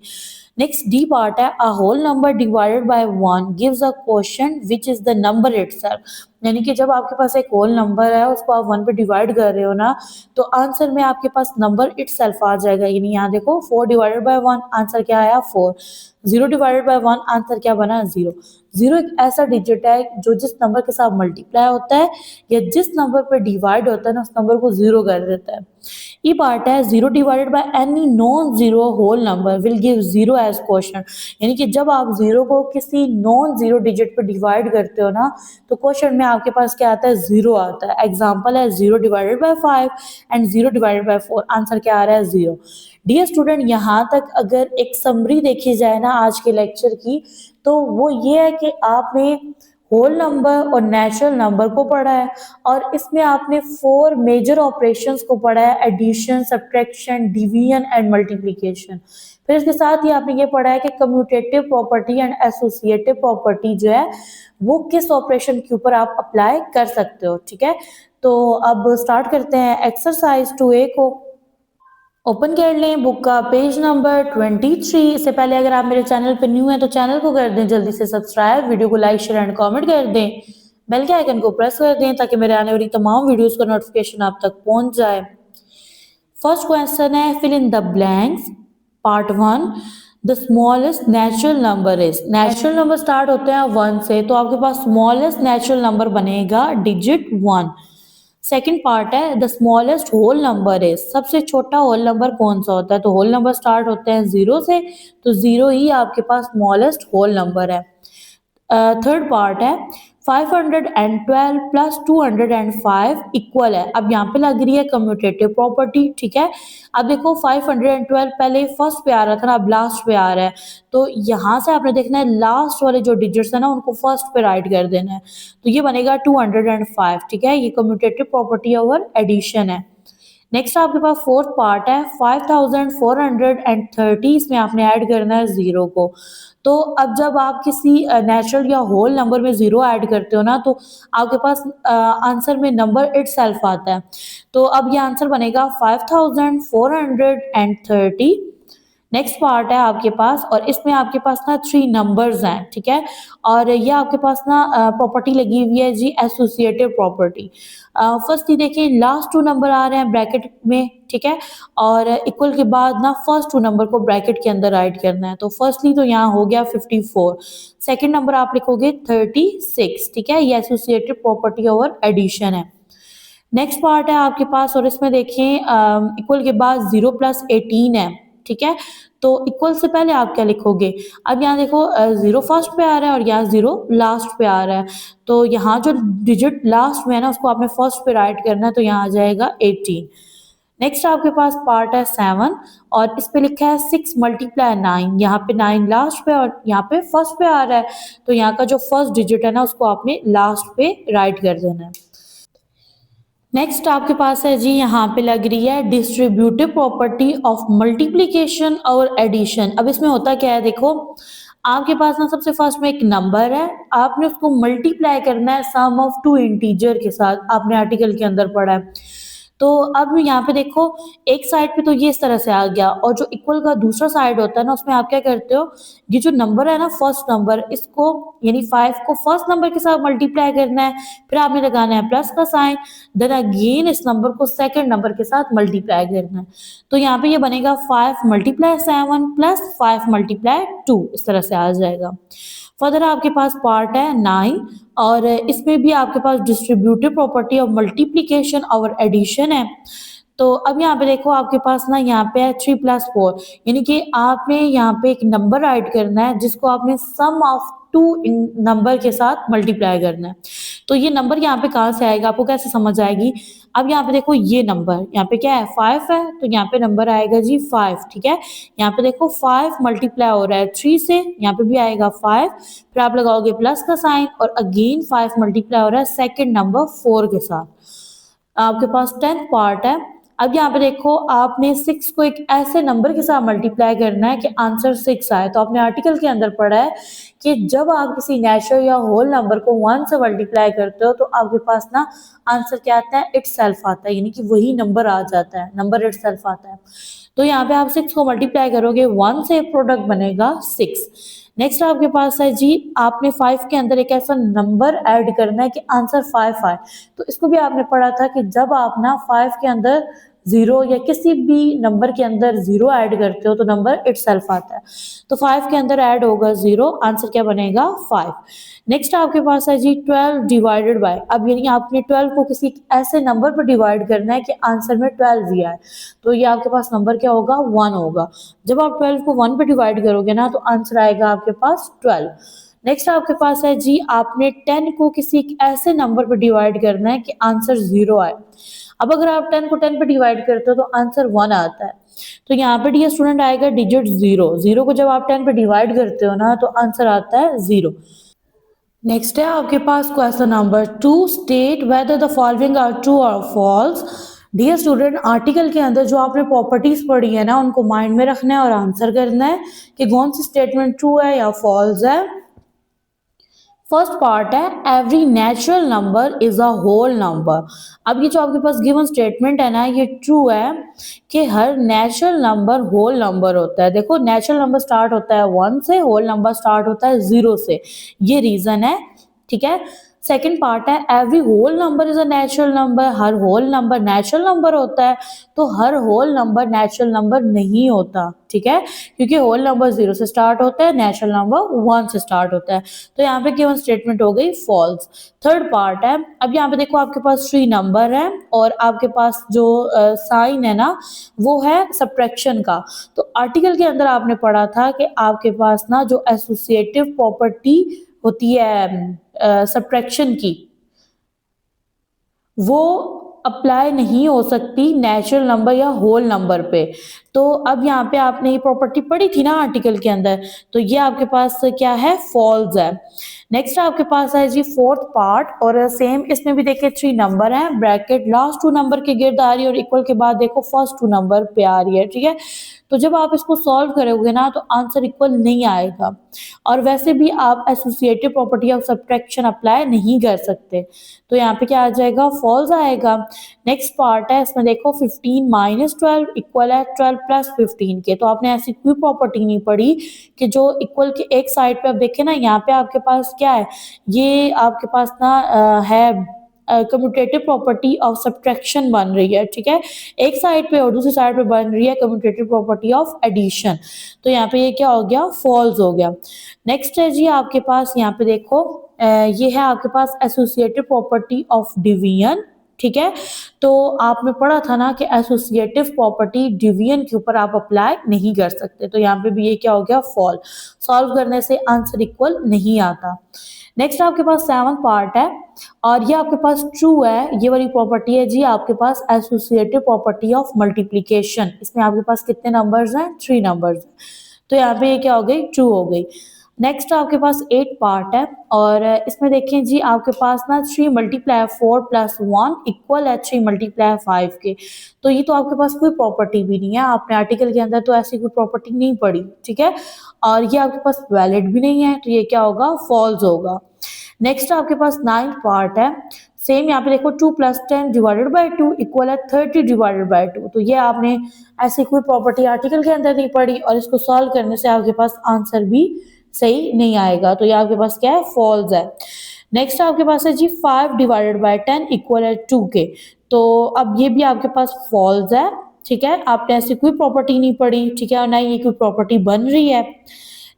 नेक्स्ट डी पार्ट है, a whole number divided by 1 gives a quotient which is the number itself, यानी कि जब आपके पास एक होल नंबर है उसको आप 1 पे डिवाइड कर रहे हो ना तो आंसर में आपके पास नंबर इटसेल्फ आ जाएगा, यानी यहाँ देखो 4 डिवाइडेड बाय 1 आंसर क्या आया 4, 0 डिवाइडेड बाय 1 आंसर क्या बना 0। 0 एक ऐसा डिजिट है जो जिस नंबर के साथ मल्टीप्लाई होता है या जिस नंबर पर डिवाइड होता है ना उस नंबर को 0 कर देता है। ये पार्ट है, 0 divided by any non zero whole number will give 0 as quotient, यानी कि जब आप 0 को किसी नॉन जीरो डिजिट पर डिवाइड करते हो ना तो क्वोशिएंट में आपके पास क्या आता है 0 आता है। एग्जांपल है 0 divided bye 5 and 0 divided by 4, answer क्या आ रहा है 0। डियर स्टूडेंट, यहाँ तक अगर एक समरी देखी जाए ना आज के लेक्चर की तो वो ये है कि आपने होल नंबर और नेचुरल नंबर को पढ़ा है और इसमें आपने 4 मेजर ऑपरेशंस को पढ़ा है, addition, subtraction, division and multiplication. फिर इसके साथ ही आपने ये पढ़ा है कि commutative property and associative property जो है वो किस ऑपरेशन के ऊपर आप अप्लाई कर सकते हो। ठीक है, तो अब स्टार्ट करते हैं एक्सरसाइज 2A को। ओपन कर लें बुक का पेज नंबर 23। इससे पहले अगर आप मेरे चैनल पर न्यू हैं तो चैनल को कर दें जल्दी से सब्सक्राइब, वीडियो को लाइक शेयर एंड कमेंट कर दें, बेल के आइकन को प्रेस कर दें ताकि मेरे आने वाली तमाम वीडियोस का नोटिफिकेशन आप तक पहुंच जाए। फर्स्ट क्वेश्चन है fill in the blanks, part 1। The smallest natural number is, natural number start होते हैं 1 से, तो आपके पास स्मॉलेस्ट नेचुरल नंबर बनेगा डिजिट 1। सेकंड पार्ट है the smallest whole number is, सबसे छोटा होल नंबर कौन सा होता है, तो होल नंबर स्टार्ट होते हैं 0 से, तो 0 ही आपके पास स्मॉलेस्ट होल नंबर है। थर्ड पार्ट है 512 प्लस 205 इक्वल है, अब यहाँ पे लग रही है कम्यूटेटिव प्रॉपर्टी। ठीक है, अब देखो 512 पहले फर्स्ट पे आ रहा था ना, अब लास्ट पे आ रहा है, तो यहाँ से आपने देखना है लास्ट वाले जो डिजिट्स है ना उनको फर्स्ट पे राइट कर देना है, तो ये बनेगा 205। ठीक है, ये कम्यूटेटिव प्रॉपर्टी ओवर एडिशन है। नेक्स्ट आपके पास फोर्थ पार्ट है 5430, इसमें आपने ऐड करना है 0 को। तो अब जब आप किसी नेचुरल या होल नंबर में 0 ऐड करते हो ना तो आपके पास आंसर में नंबर इटसेल्फ आता है, तो अब ये आंसर बनेगा 5430। नेक्स्ट पार्ट है आपके पास और इसमें आपके पास ना 3 नंबर्स हैं। ठीक है, और ये आपके पास ना प्रॉपर्टी लगी हुई है जी एसोसिएटिव प्रॉपर्टी। फर्स्ट देखिए लास्ट 2 नंबर आ रहे हैं ब्रैकेट में। ठीक है, और इक्वल के बाद ना फर्स्ट 2 नंबर को ब्रैकेट के अंदर राइट करना है, तो फर्स्टली तो यहाँ हो गया 54, सेकेंड नंबर आप लिखोगे 36। ठीक है, ये एसोसिएटिव प्रॉपर्टी ओवर एडिशन है। नेक्स्ट पार्ट है आपके पास और इसमें देखिए इक्वल के बाद 0 प्लस 18 है। ठीक है, तो इक्वल से पहले आप क्या लिखोगे, अब यहाँ देखो 0 फर्स्ट पे आ रहा है और यहाँ 0 लास्ट पे आ रहा है, तो यहाँ जो डिजिट लास्ट में है ना उसको आपने फर्स्ट पे राइट करना है, तो यहाँ आ जाएगा 18। नेक्स्ट आपके पास पार्ट है 7 और इस पे लिखा है 6 मल्टीप्लाई 9, यहाँ पे 9 लास्ट पे और यहाँ पे फर्स्ट पे आ रहा है, तो यहाँ का जो फर्स्ट डिजिट है ना उसको आपने लास्ट पे राइट कर देना है। नेक्स्ट आपके पास है जी यहाँ पे लग रही है डिस्ट्रीब्यूटिव प्रॉपर्टी ऑफ मल्टीप्लिकेशन और एडिशन। अब इसमें होता क्या है, देखो आपके पास ना सबसे फर्स्ट में एक नंबर है, आपने उसको मल्टीप्लाई करना है सम ऑफ 2 इंटीजर के साथ, आपने आर्टिकल के अंदर पढ़ा है। तो अब यहाँ पे देखो एक साइड पे तो ये इस तरह से आ गया और जो इक्वल का दूसरा साइड होता है ना उसमें आप क्या करते हो, ये जो नंबर है ना फर्स्ट नंबर, इसको यानी 5 को फर्स्ट नंबर के साथ मल्टीप्लाई करना है, फिर आपने लगाना है प्लस का साइन, देन अगेन इस नंबर को सेकंड नंबर के साथ मल्टीप्लाई करना है, तो यहाँ पे ये बनेगा 5 मल्टीप्लाई 7 प्लस 5 मल्टीप्लाई 2, इस तरह से आ जाएगा। फर्दर आपके पास पार्ट है 9 और इसमें भी आपके पास डिस्ट्रीब्यूटिव प्रॉपर्टी ऑफ मल्टीप्लिकेशन और एडिशन है। तो अब यहाँ पे देखो आपके पास ना यहाँ पे है 3 प्लस 4, यानी कि आपने यहाँ पे एक नंबर राइट करना है जिसको आपने सम ऑफ टू नंबर के साथ मल्टीप्लाई करना है। तो ये नंबर यहाँ पे कहाँ से आएगा, आपको कैसे समझ आएगी। अब यहाँ पे देखो ये नंबर यहाँ पे क्या है 5 है, तो यहाँ पे नंबर आएगा जी 5, ठीक है। यहाँ पे देखो 5 मल्टीप्लाई हो रहा है 3 से, यहाँ पे भी आएगा 5, फिर आप लगाओगे प्लस का साइन और अगेन 5 मल्टीप्लाई हो रहा है सेकेंड नंबर 4 के साथ। आपके पास 10th पार्ट है। अब यहाँ पे देखो आपने 6 को एक ऐसे नंबर के साथ मल्टीप्लाई करना है कि आंसर 6 आए। तो आपने आर्टिकल के अंदर पढ़ा है कि जब आप किसी नेचुरल या होल नंबर को 1 से मल्टीप्लाई करते हो तो आपके पास ना आंसर क्या आता है, इटसेल्फ आता है, यानी कि वही नंबर आ जाता है, नंबर इटसेल्फ आता है। तो यहाँ पे आप 6 को मल्टीप्लाई करोगे 1 से, प्रोडक्ट बनेगा 6। नेक्स्ट आपके पास है जी, आपने 5 के अंदर एक ऐसा नंबर ऐड करना है कि आंसर 5 आए। तो इसको भी आपने पढ़ा था कि जब आप ना 5 के अंदर 0 या किसी भी नंबर के अंदर 0 ऐड करते हो तो नंबर इटसेल्फ आता है। तो 5 के अंदर ऐड होगा 0, आंसर क्या बनेगा 5। नेक्स्ट आपके पास है जी 12 डिवाइडेड बाय। अब यानी आपने 12 को किसी ऐसे नंबर पर डिवाइड करना है कि आंसर में 12 भी आए। तो ये आपके पास नंबर क्या होगा 1 होगा। जब आप 12 को 1 पे डिवाइड करोगे ना तो आंसर आएगा आपके पास 12। नेक्स्ट आपके पास है जी, आपने 10 को किसी एक ऐसे नंबर पर डिवाइड करना है कि आंसर 0 आए। अब अगर आप 10 को 10 पे डिवाइड करते हो तो आंसर 1 आता है। तो यहाँ पे डियर स्टूडेंट आएगा डिजिट 0। 0 को जब आप 10 पे डिवाइड करते हो ना तो आंसर आता है 0। नेक्स्ट है आपके पास question number 2, state whether the following are true और फॉल्स। डियर स्टूडेंट, आर्टिकल के अंदर जो आपने प्रॉपर्टीज पढ़ी है ना उनको माइंड में रखना है और आंसर करना है कि कौन सी स्टेटमेंट ट्रू है या फॉल्स है। फर्स्ट पार्ट है every natural number is a whole number. अब ये जो आपके पास गिवन स्टेटमेंट है ना ये ट्रू है कि हर नेचुरल नंबर होल नंबर होता है। देखो नेचुरल नंबर स्टार्ट होता है 1 से, होल नंबर स्टार्ट होता है 0 से, ये रीजन है, ठीक है। सेकेंड पार्ट है every whole number is a natural number. हर होल नंबर नेचुरल नंबर होता है, तो हर होल नंबर नेचुरल नंबर नहीं होता, ठीक है, क्योंकि होल नंबर 0 से स्टार्ट होता है, नेचुरल नंबर 1 से स्टार्ट होता है। तो यहाँ पे केवल स्टेटमेंट हो गई फॉल्स। थर्ड पार्ट है, अब यहाँ पे देखो आपके पास 3 नंबर है और आपके पास जो साइन है ना वो है सब्ट्रैक्शन का। तो आर्टिकल के अंदर आपने पढ़ा था कि आपके पास ना जो एसोसिएटिव प्रॉपर्टी होती है सब्ट्रैक्शन की, वो अप्लाई नहीं हो सकती नेचुरल नंबर या होल नंबर पे। तो अब यहाँ पे आपने ये प्रॉपर्टी पढ़ी थी ना आर्टिकल के अंदर, तो ये आपके पास क्या है फॉल्स है। नेक्स्ट आपके पास है जी फोर्थ पार्ट, और सेम इसमें भी देखिए 3 नंबर है, ब्रैकेट लास्ट 2 नंबर के गिर्द आ रही है और इक्वल के बाद देखो फर्स्ट 2 नंबर पे आ रही है, ठीक है। तो जब आप इसको सॉल्व करोगे ना तो आंसर इक्वल नहीं आएगा, और वैसे भी आप associative property of subtraction apply नहीं कर सकते। तो यहाँ पे क्या आ जाएगा फॉल्स आएगा। नेक्स्ट पार्ट है, इसमें देखो 15 माइनस 12 इक्वल है 12 प्लस 15 के। तो आपने ऐसी कोई प्रॉपर्टी नहीं पढ़ी कि जो इक्वल के एक साइड पे आप देखें ना यहाँ पे आपके पास क्या है, ये आपके पास ना है कम्यूटेटिव प्रॉपर्टी ऑफ सब्ट्रैक्शन बन रही है, ठीक है, एक साइड पे, और दूसरी साइड पे बन रही है कम्यूटेटिव प्रॉपर्टी ऑफ एडिशन। तो यहाँ पे ये क्या हो गया फॉल्स हो गया। नेक्स्ट है जी आपके पास यहाँ पे देखो ये है आपके पास एसोसिएटिव प्रॉपर्टी ऑफ डिवीजन, ठीक है। तो आपने पढ़ा था ना कि एसोसिएटिव प्रॉपर्टी डिवीजन के ऊपर आप अप्लाई नहीं कर सकते। तो यहाँ पे भी ये क्या हो गया फॉल, सॉल्व करने से आंसर इक्वल नहीं आता। नेक्स्ट आपके पास 7th पार्ट है, और ये आपके पास ट्रू है, ये वाली प्रॉपर्टी है जी आपके पास एसोसिएटिव प्रॉपर्टी ऑफ मल्टीप्लिकेशन। इसमें आपके पास कितने नंबर्स हैं 3 नंबर्स। तो यहाँ पे ये क्या हो गई ट्रू हो गई। नेक्स्ट आपके पास 8 पार्ट है, और इसमें देखें जी आपके पास ना 3 मल्टीप्लाई 4 प्लस 1 इक्वल है 3 मल्टीप्लाई 5 के। तो ये तो आपके पास कोई प्रॉपर्टी भी नहीं है, आपने आर्टिकल के अंदर तो ऐसी कोई प्रॉपर्टी नहीं पढ़ी, ठीक है, और ये आपके पास वैलिड भी नहीं है, तो ये क्या होगा फॉल्स होगा। नेक्स्ट आपके पास 9th पार्ट है, सेम यहाँ पे देखो 2 प्लस 10 डिवाइडेड बाई 2 इक्वल है 30 डिवाइडेड बाई 2। तो ये आपने ऐसी कोई प्रॉपर्टी आर्टिकल के अंदर नहीं पढ़ी, और इसको सॉल्व करने से आपके पास आंसर भी सही नहीं आएगा। तो ये आपके पास क्या है फॉल्स है। नेक्स्ट आपके पास है जी 5 डिवाइडेड बाई 10 इक्वल है 2 के। तो अब ये भी आपके पास फॉल्स है, ठीक है, आपने ऐसी कोई प्रॉपर्टी नहीं पढ़ी, ठीक है, और ना ये कोई प्रॉपर्टी बन रही है।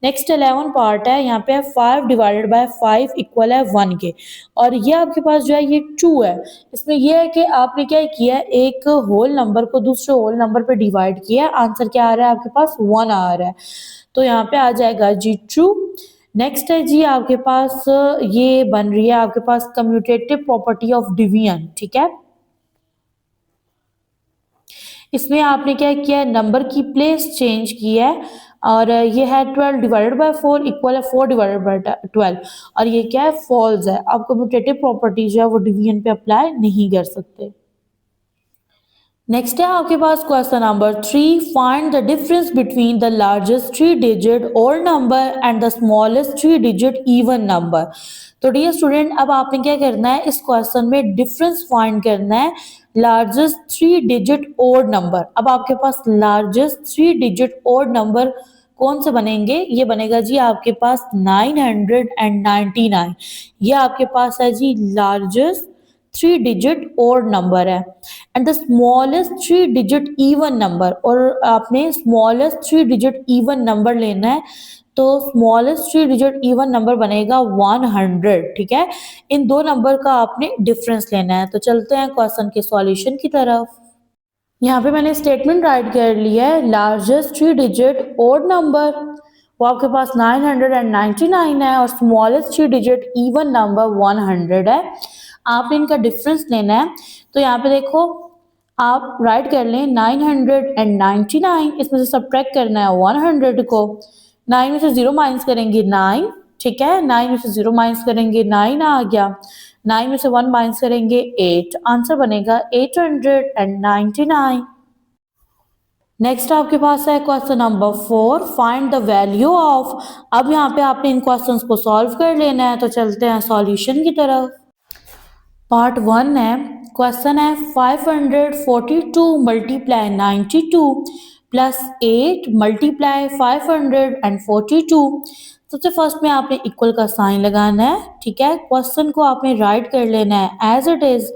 नेक्स्ट 11 पार्ट है, यहाँ पे है 5 डिवाइडेड बाय 5 इक्वल है 1 के, और ये आपके पास जो है ये ट्रू है। इसमें ये है कि आपने क्या किया है, एक होल नंबर को दूसरे होल नंबर पे डिवाइड किया, आंसर क्या आ रहा है आपके पास 1 आ रहा है। तो यहाँ पे आ जाएगा जी ट्रू। नेक्स्ट है जी आपके पास ये बन रही है आपके पास कम्यूटेटिव प्रॉपर्टी ऑफ डिवीजन, ठीक है। इसमें आपने क्या किया है, नंबर की प्लेस चेंज की है और ये है 12 डिवाइडेड बाय 4 इक्वल है 4 डिवाइडेड बाय 12 और ये क्या है, फॉल्स है। आप कम्यूटेटिव प्रॉपर्टी जो है वो डिवीजन पे अप्लाई नहीं कर सकते। नेक्स्ट है आपके पास question number 3, find the difference between the largest 3 digit odd number and the smallest 3 digit even number. तो डियर स्टूडेंट, अब आपने क्या करना है, इस क्वेश्चन में डिफरेंस फाइंड करना है लार्जेस्ट 3 डिजिट ओड नंबर। अब आपके पास लार्जेस्ट 3 डिजिट ओड नंबर कौन से बनेंगे, ये बनेगा जी आपके पास 999। ये आपके पास है जी लार्जेस्ट 3 डिजिट ओड नंबर है and the smallest 3 digit even number, और आपने स्मॉलेस्ट 3 डिजिट इवन नंबर लेना है तो स्मॉलेस्ट 3 डिजिट इवन नंबर बनेगा 100, ठीक है। इन दो नंबर का आपने डिफरेंस लेना है। तो चलते हैं क्वेश्चन के सॉल्यूशन की तरफ। यहाँ पे मैंने स्टेटमेंट राइट कर लिया है, लार्जेस्ट 3 डिजिट ओड नंबर वो आपके पास 999 है और स्मॉलेस्ट 3 डिजिट इवन नंबर 100 है। आपने इनका डिफरेंस लेना है। तो यहाँ पे देखो आप राइट कर लें 999, इसमें से सब्ट्रैक्ट करना है 100 को। 9 में से 0 माइनस करेंगे 9, ठीक है। 9 में से 0 माइनस करेंगे 9 आ गया। 9 में से 1 माइनस करेंगे 8, आंसर बनेगा 899। नेक्स्ट आपके पास है question number 4, find the value of. अब यहाँ पे आपने इन क्वेश्चंस को सॉल्व कर लेना है। तो चलते हैं सॉल्यूशन की तरफ। पार्ट 1 है, क्वेश्चन है 542 मल्टीप्लाई 92 प्लस 8 मल्टीप्लाई 542। सबसे फर्स्ट में आपने इक्वल का साइन लगाना है, ठीक है। क्वेश्चन को आपने राइट कर लेना है as it is.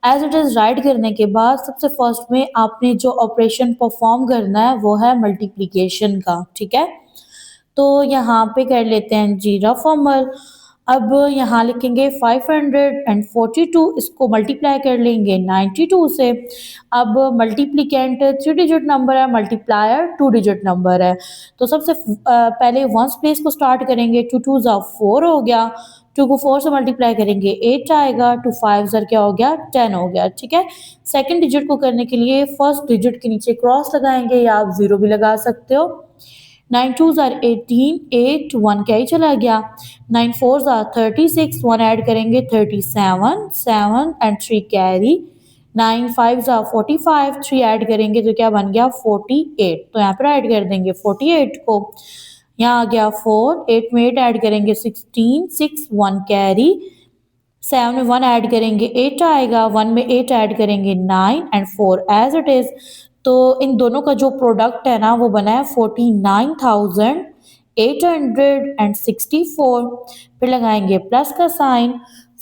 As it is write करने के बाद सबसे फर्स्ट में आपने जो ऑपरेशन परफॉर्म करना है वो है मल्टीप्लिकेशन का, ठीक है। तो यहाँ पे कर लेते हैं जी रफ अमल। अब यहाँ लिखेंगे 542, इसको मल्टीप्लाई कर लेंगे 92 से। अब मल्टीप्लिकेंट 3 डिजिट नंबर है, मल्टीप्लायर 2 डिजिट नंबर है। तो सबसे पहले वंस प्लेस को स्टार्ट करेंगे, 2 2 ज़ा 4 हो गया, 2 को 4 से मल्टीप्लाई करेंगे 8 आएगा, 2 5 ज़र क्या हो गया 10 हो गया, ठीक है। सेकंड डिजिट को करने के लिए फर्स्ट डिजिट के नीचे क्रॉस लगाएंगे या आप 0 भी लगा सकते हो। 9 2s are 18, 8 1 क्या ही चला गया। 9 4s are 36, 1 ऐड करेंगे 37, 7 and 3 carry. 9 5s are 45, 3 add करेंगे तो क्या बन गया 48। तो यहाँ पर ऐड कर देंगे 48 को। यहाँ आ गया 4, 8 में 8 ऐड करेंगे 16, 6 1 कैरी। 7 में 1 ऐड करेंगे 8 आएगा, 1 में 8 ऐड करेंगे 9 एंड 4 एज इट इज। तो इन दोनों का जो प्रोडक्ट है ना वो बना है 49,864। फिर लगाएंगे प्लस का साइन।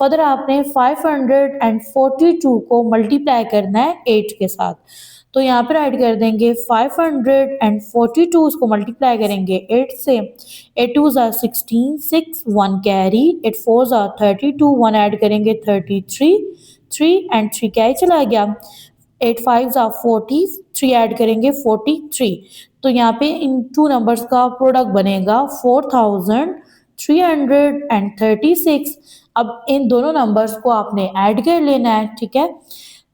फर्दर आपने 542 को मल्टीप्लाई करना है 8 के साथ। तो यहाँ पर ऐड कर देंगे 542, उसको मल्टीप्लाई करेंगे 8 से। 8 2s are 16, 6 1 carry. 8 4s are 32, 1 add करेंगे 33, 3 एंड 3 क्या ही चला गया। 8 5s are 40, 3 ऐड करेंगे 43। तो यहाँ पे इन टू नंबर्स का प्रोडक्ट बनेगा 4336। अब इन दोनों नंबर्स को आपने ऐड कर लेना है, ठीक है।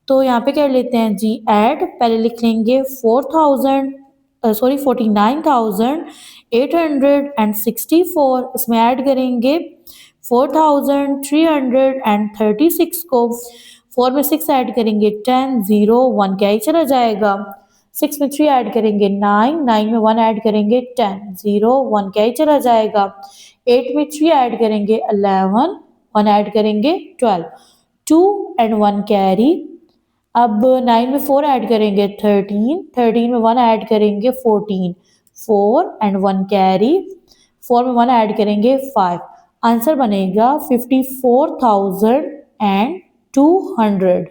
तो यहाँ पे कर लेते हैं जी ऐड। पहले लिख लेंगे 49,864, इसमें ऐड करेंगे 4336 को। 4 में 6 ऐड करेंगे 10, 0 1 क्या ही चला जाएगा। 6 में 3 ऐड करेंगे 9, 9 में 1 ऐड करेंगे 10, 0 1 क्या ही चला जाएगा। 8 में 3 ऐड करेंगे 11, 1 ऐड करेंगे 12, 2 एंड 1 कैरी। अब 9 में 4 ऐड करेंगे 13, 13 में 1 ऐड करेंगे 14, 4 एंड 1 कैरी। 4 में 1 ऐड करेंगे 5, आंसर बनेगा 54,200।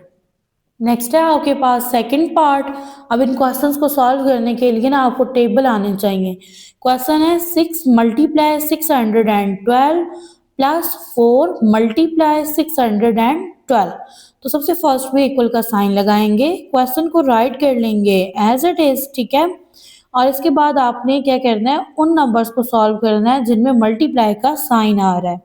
नेक्स्ट है आपके पास सेकंड पार्ट। अब इन क्वेश्चंस को सॉल्व करने के लिए ना आपको टेबल आने चाहिए। क्वेश्चन है 6 मल्टीप्लाई 612 प्लस 4 मल्टीप्लाई 612। तो सबसे फर्स्ट में इक्वल का साइन लगाएंगे, क्वेश्चन को राइट कर लेंगे एज इट इज, ठीक है। और इसके बाद आपने क्या करना है, उन नंबर्स को सॉल्व करना है जिनमें मल्टीप्लाई का साइन आ रहा है।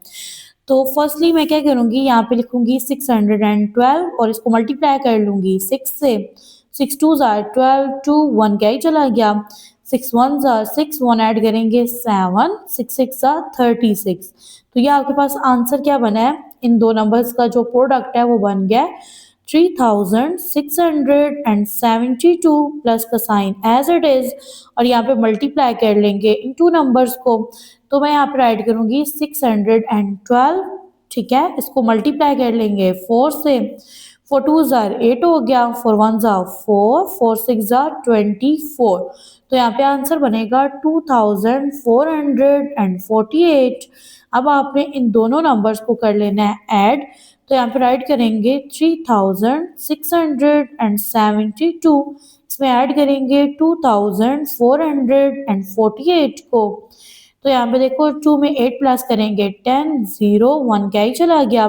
तो फर्स्टली मैं क्या करूँगी, यहाँ पे लिखूँगी 612 और इसको मल्टीप्लाई कर लूँगी 6 से। 6 2 ज़ार 12, 2 1 क्या ही चला गया, 6 1 ज़ार 6, 1 ऐड करेंगे 7, 6 6 ज़ार 36। तो ये आपके पास आंसर क्या बना है, इन दो नंबर्स का जो प्रोडक्ट है वो बन गया 3672 प्लस का साइन एज इट इज, और यहाँ पे मल्टीप्लाई कर लेंगे इन टू नंबर्स को। तो मैं यहाँ पे राइट करूंगी 612, ठीक है, इसको मल्टीप्लाई कर लेंगे 4 से। 4 2 ज़ार 8 हो गया, 4 1 ज़ार 4, 4 6 ज़ार 24। तो यहाँ पे आंसर बनेगा 2448। अब आपने इन दोनों नंबर्स को कर लेना है ऐड। तो यहाँ पे राइट करेंगे 3672, इसमें ऐड करेंगे 2448 को। तो यहाँ पे देखो 2 में 8 प्लस करेंगे 10, 0 1 क्या ही चला गया,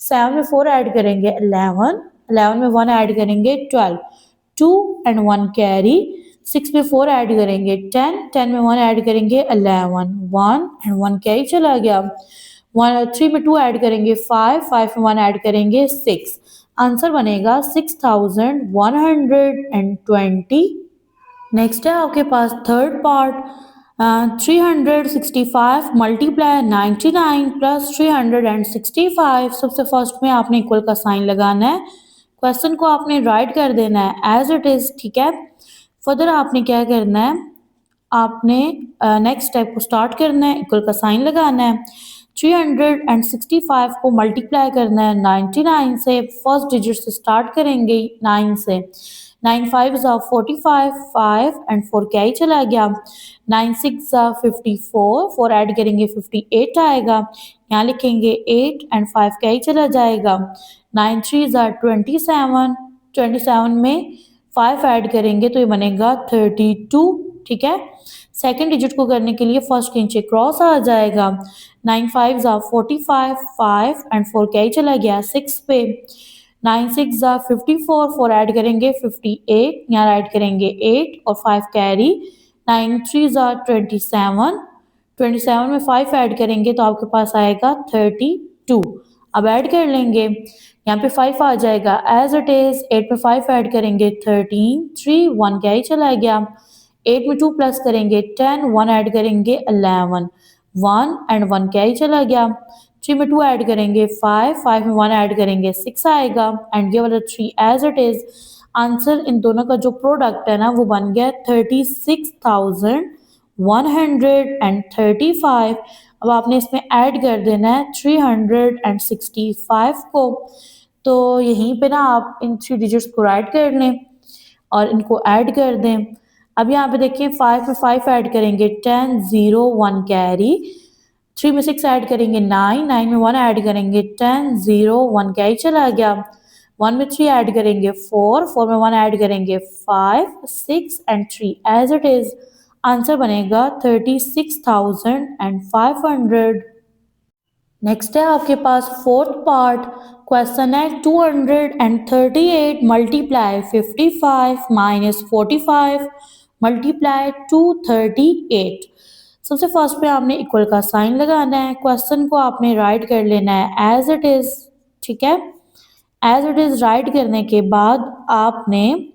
7 में 4 ऐड करेंगे 11, 11 में 1 ऐड करेंगे 12, 2 एंड 1 कैरी, 6 में 4 ऐड करेंगे 10, 10 में 1 ऐड करेंगे 11, 1 एंड 1 क्या ही चला गया, 3 में 2 ऐड करेंगे 5, 5 में 1 ऐड करेंगे 6। आंसर बनेगा 6120। नेक्स्ट है आपके पास थर्ड पार्ट, 365 मल्टीप्लाई 99 प्लस 365। सबसे फर्स्ट में आपने इक्वल का साइन लगाना है, क्वेश्चन को आपने राइट कर देना है एज इट इज, ठीक है। फर्दर आपने क्या करना है, आपने नेक्स्ट स्टेप को स्टार्ट करना है, इक्वल का साइन लगाना है, 365 को मल्टीप्लाई करना है 99 से। फर्स्ट डिजिट से स्टार्ट करेंगे 9 से, 9 5 ज़ा 45, 5 एंड 4 क्या ही चला गया, 9 6 ज़ा 54, 4 ऐड करेंगे 58 आएगा, यहाँ लिखेंगे 8 एंड 5 क्या ही चला जाएगा, 9 3 ज़ा 27, 27 में 5 ऐड करेंगे तो ये बनेगा 32, ठीक है। सेकेंड डिजिट को करने के लिए फर्स्ट के नीचे क्रॉस आ जाएगा, 9 5 ज़ा 45, 5 एंड 4 क्या ही चला गया 6 पे, 9 6 ज़ा 54, 4 ऐड करेंगे 58, यहाँ ऐड करेंगे 8 और 5 कैरी, 9 3 ज़ा 27, 27 में 5 ऐड करेंगे तो आपके पास आएगा 32। अब ऐड कर लेंगे, यहाँ पे 5 आ जाएगा एज इट इज, 8 में 5 ऐड करेंगे 13, 3 1 क्या ही चला गया, 8 में 2 प्लस करेंगे 10, 1 ऐड करेंगे 11, 1 एंड 1 क्या ही चला गया, 3 में 2 ऐड करेंगे 5, 5 में 1 ऐड करेंगे 6 आएगा एंड ये वाला 3 एज इट इज। आंसर इन दोनों का जो प्रोडक्ट है ना वो बन गया 36,135। अब आपने इसमें ऐड कर देना है 365 को। तो यहीं पे ना आप इन 3 डिजिट्स को राइट कर लें और इनको ऐड कर दें। अब यहाँ पे देखिए 5 में 5 ऐड करेंगे 10, 0 1 कैरी, 3 में 6 ऐड करेंगे 9, 9 में 1 ऐड करेंगे 10, 0 1 क्या ही चला गया, 1 में 3 ऐड करेंगे 4, 4 में 1 ऐड करेंगे 5, 6 and 3 as it is. Answer बनेगा 36,500। नेक्स्ट है आपके पास फोर्थ पार्ट, क्वेश्चन है 238 मल्टीप्लाई 55 माइनस 45 मल्टीप्लाई 238। सबसे फर्स्ट पे आपने इक्वल का साइन लगाना है, क्वेश्चन को आपने राइट कर लेना है एज इट इज, ठीक है। एज इट इज राइट करने के बाद आपने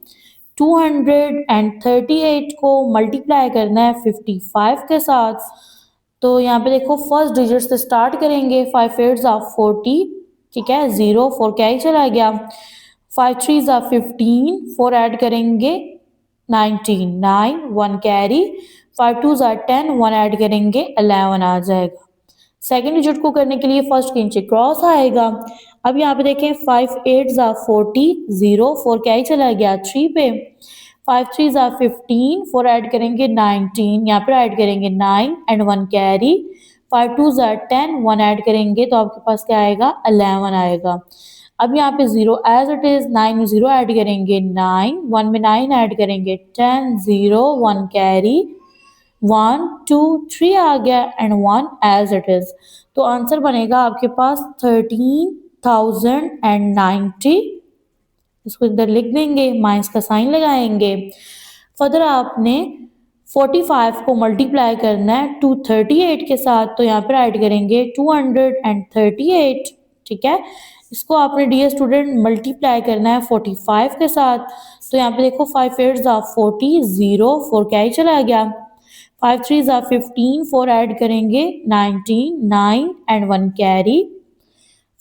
238 को मल्टीप्लाई करना है 55 के साथ। तो यहाँ पे देखो फर्स्ट डिजिट से स्टार्ट करेंगे, 5 8 ज़ा 40, ठीक है, 0 4 क्या ही चला गया, 5 3 ज़ा 15, 4 ऐड करेंगे 19, 9 1 कैरी, 5 2 ज़ा 10, 1 ऐड करेंगे 11 आ जाएगा। सेकेंड डिजिट को करने के लिए फर्स्ट के नीचे क्रॉस आएगा। अब यहाँ पे देखें 5 8 ज़ा 40, 0 4 क्या ही चला गया 3 पे, 5 3 ज़ा 15, 4 ऐड करेंगे 19, यहाँ पर ऐड करेंगे 9 एंड 1 कैरी, 5 2 ज़ा 10, 1 ऐड करेंगे तो आपके पास क्या आएगा 11 आएगा। अब यहाँ पे 0 एज इट इज, 9 में 0 ऐड करेंगे 9, 1 में 9 ऐड करेंगे 10, 0 1 कैरी, 1 2 3 आ गया एंड 1 एज इट इज। तो आंसर बनेगा आपके पास 13,090। इसको इधर लिख देंगे, माइनस का साइन लगाएंगे। फर्दर आपने 45 को मल्टीप्लाई करना है 238 के साथ, तो यहाँ पे राइट करेंगे 238, ठीक है। इसको आपने डियर स्टूडेंट मल्टीप्लाई करना है 45 के साथ, तो यहाँ पे देखो 5 8 ज़ा 40, 0 4 क्या ही चला गया, 5 3 ज़ा 15, 4 ऐड करेंगे 19, 9 एंड 1 कैरी,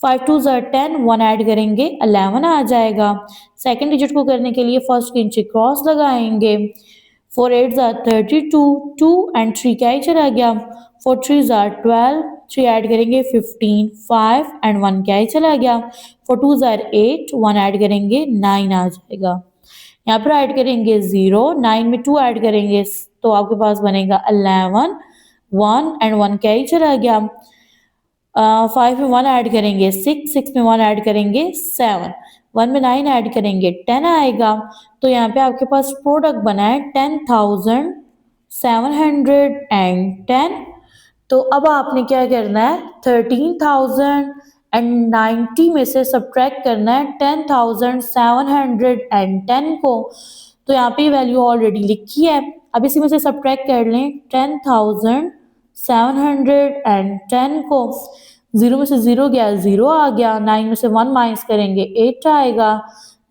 5 2 ज़ा 10, 1 ऐड करेंगे 11 आ जाएगा। सेकंड डिजिट को करने के लिए फर्स्ट के नीचे क्रॉस लगाएंगे, 4 8 ज़ा 32, 2 एंड 3 क्या ही चला गया, 4 3 ज़ा 12, 3 ऐड करेंगे 15, 5 एंड 1 क्या ही चला गया, 4 2 ज़ा 8, 1 ऐड करेंगे 9 आ जाएगा। यहाँ पर ऐड करेंगे 0, 9 में 2 ऐड करेंगे तो आपके पास बनेगा 11, 1 एंड 1 क्या ही चला गया, 5 में 1 ऐड करेंगे 6, 6 में 1 ऐड करेंगे 7, 1 में 9 ऐड करेंगे 10 आएगा। तो यहाँ पे आपके पास प्रोडक्ट बना है 10,710। तो अब आपने क्या करना है, 13,090 में से सब्ट्रैक्ट करना है 10,710 को। तो यहाँ पे वैल्यू ऑलरेडी लिखी है, अब इसी में से सब्ट्रैक्ट कर लें 10,710 को। 0 में से 0 गया, 0 आ गया, 9 में से 1 माइनस करेंगे 8 आएगा,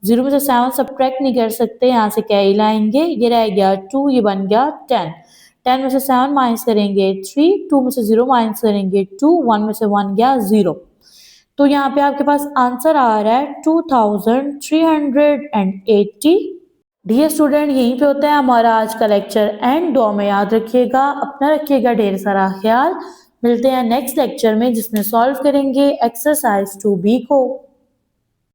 0 में से 7 सब्ट्रैक्ट नहीं कर सकते, यहाँ से क्या ही लाएंगे, ये रह गया 2, ये बन गया 10, 10 में से 7 माइनस करेंगे 3, 2 में से 0 माइनस करेंगे 2, 1 में से 1 गया 0। तो यहाँ पे आपके पास आंसर आ रहा है 2380। डियर स्टूडेंट, यहीं पे होता है हमारा आज का लेक्चर एंड दुआ में याद रखिएगा, अपना रखिएगा ढेर सारा ख्याल। मिलते हैं नेक्स्ट लेक्चर में जिसमें सॉल्व करेंगे एक्सरसाइज 2B को।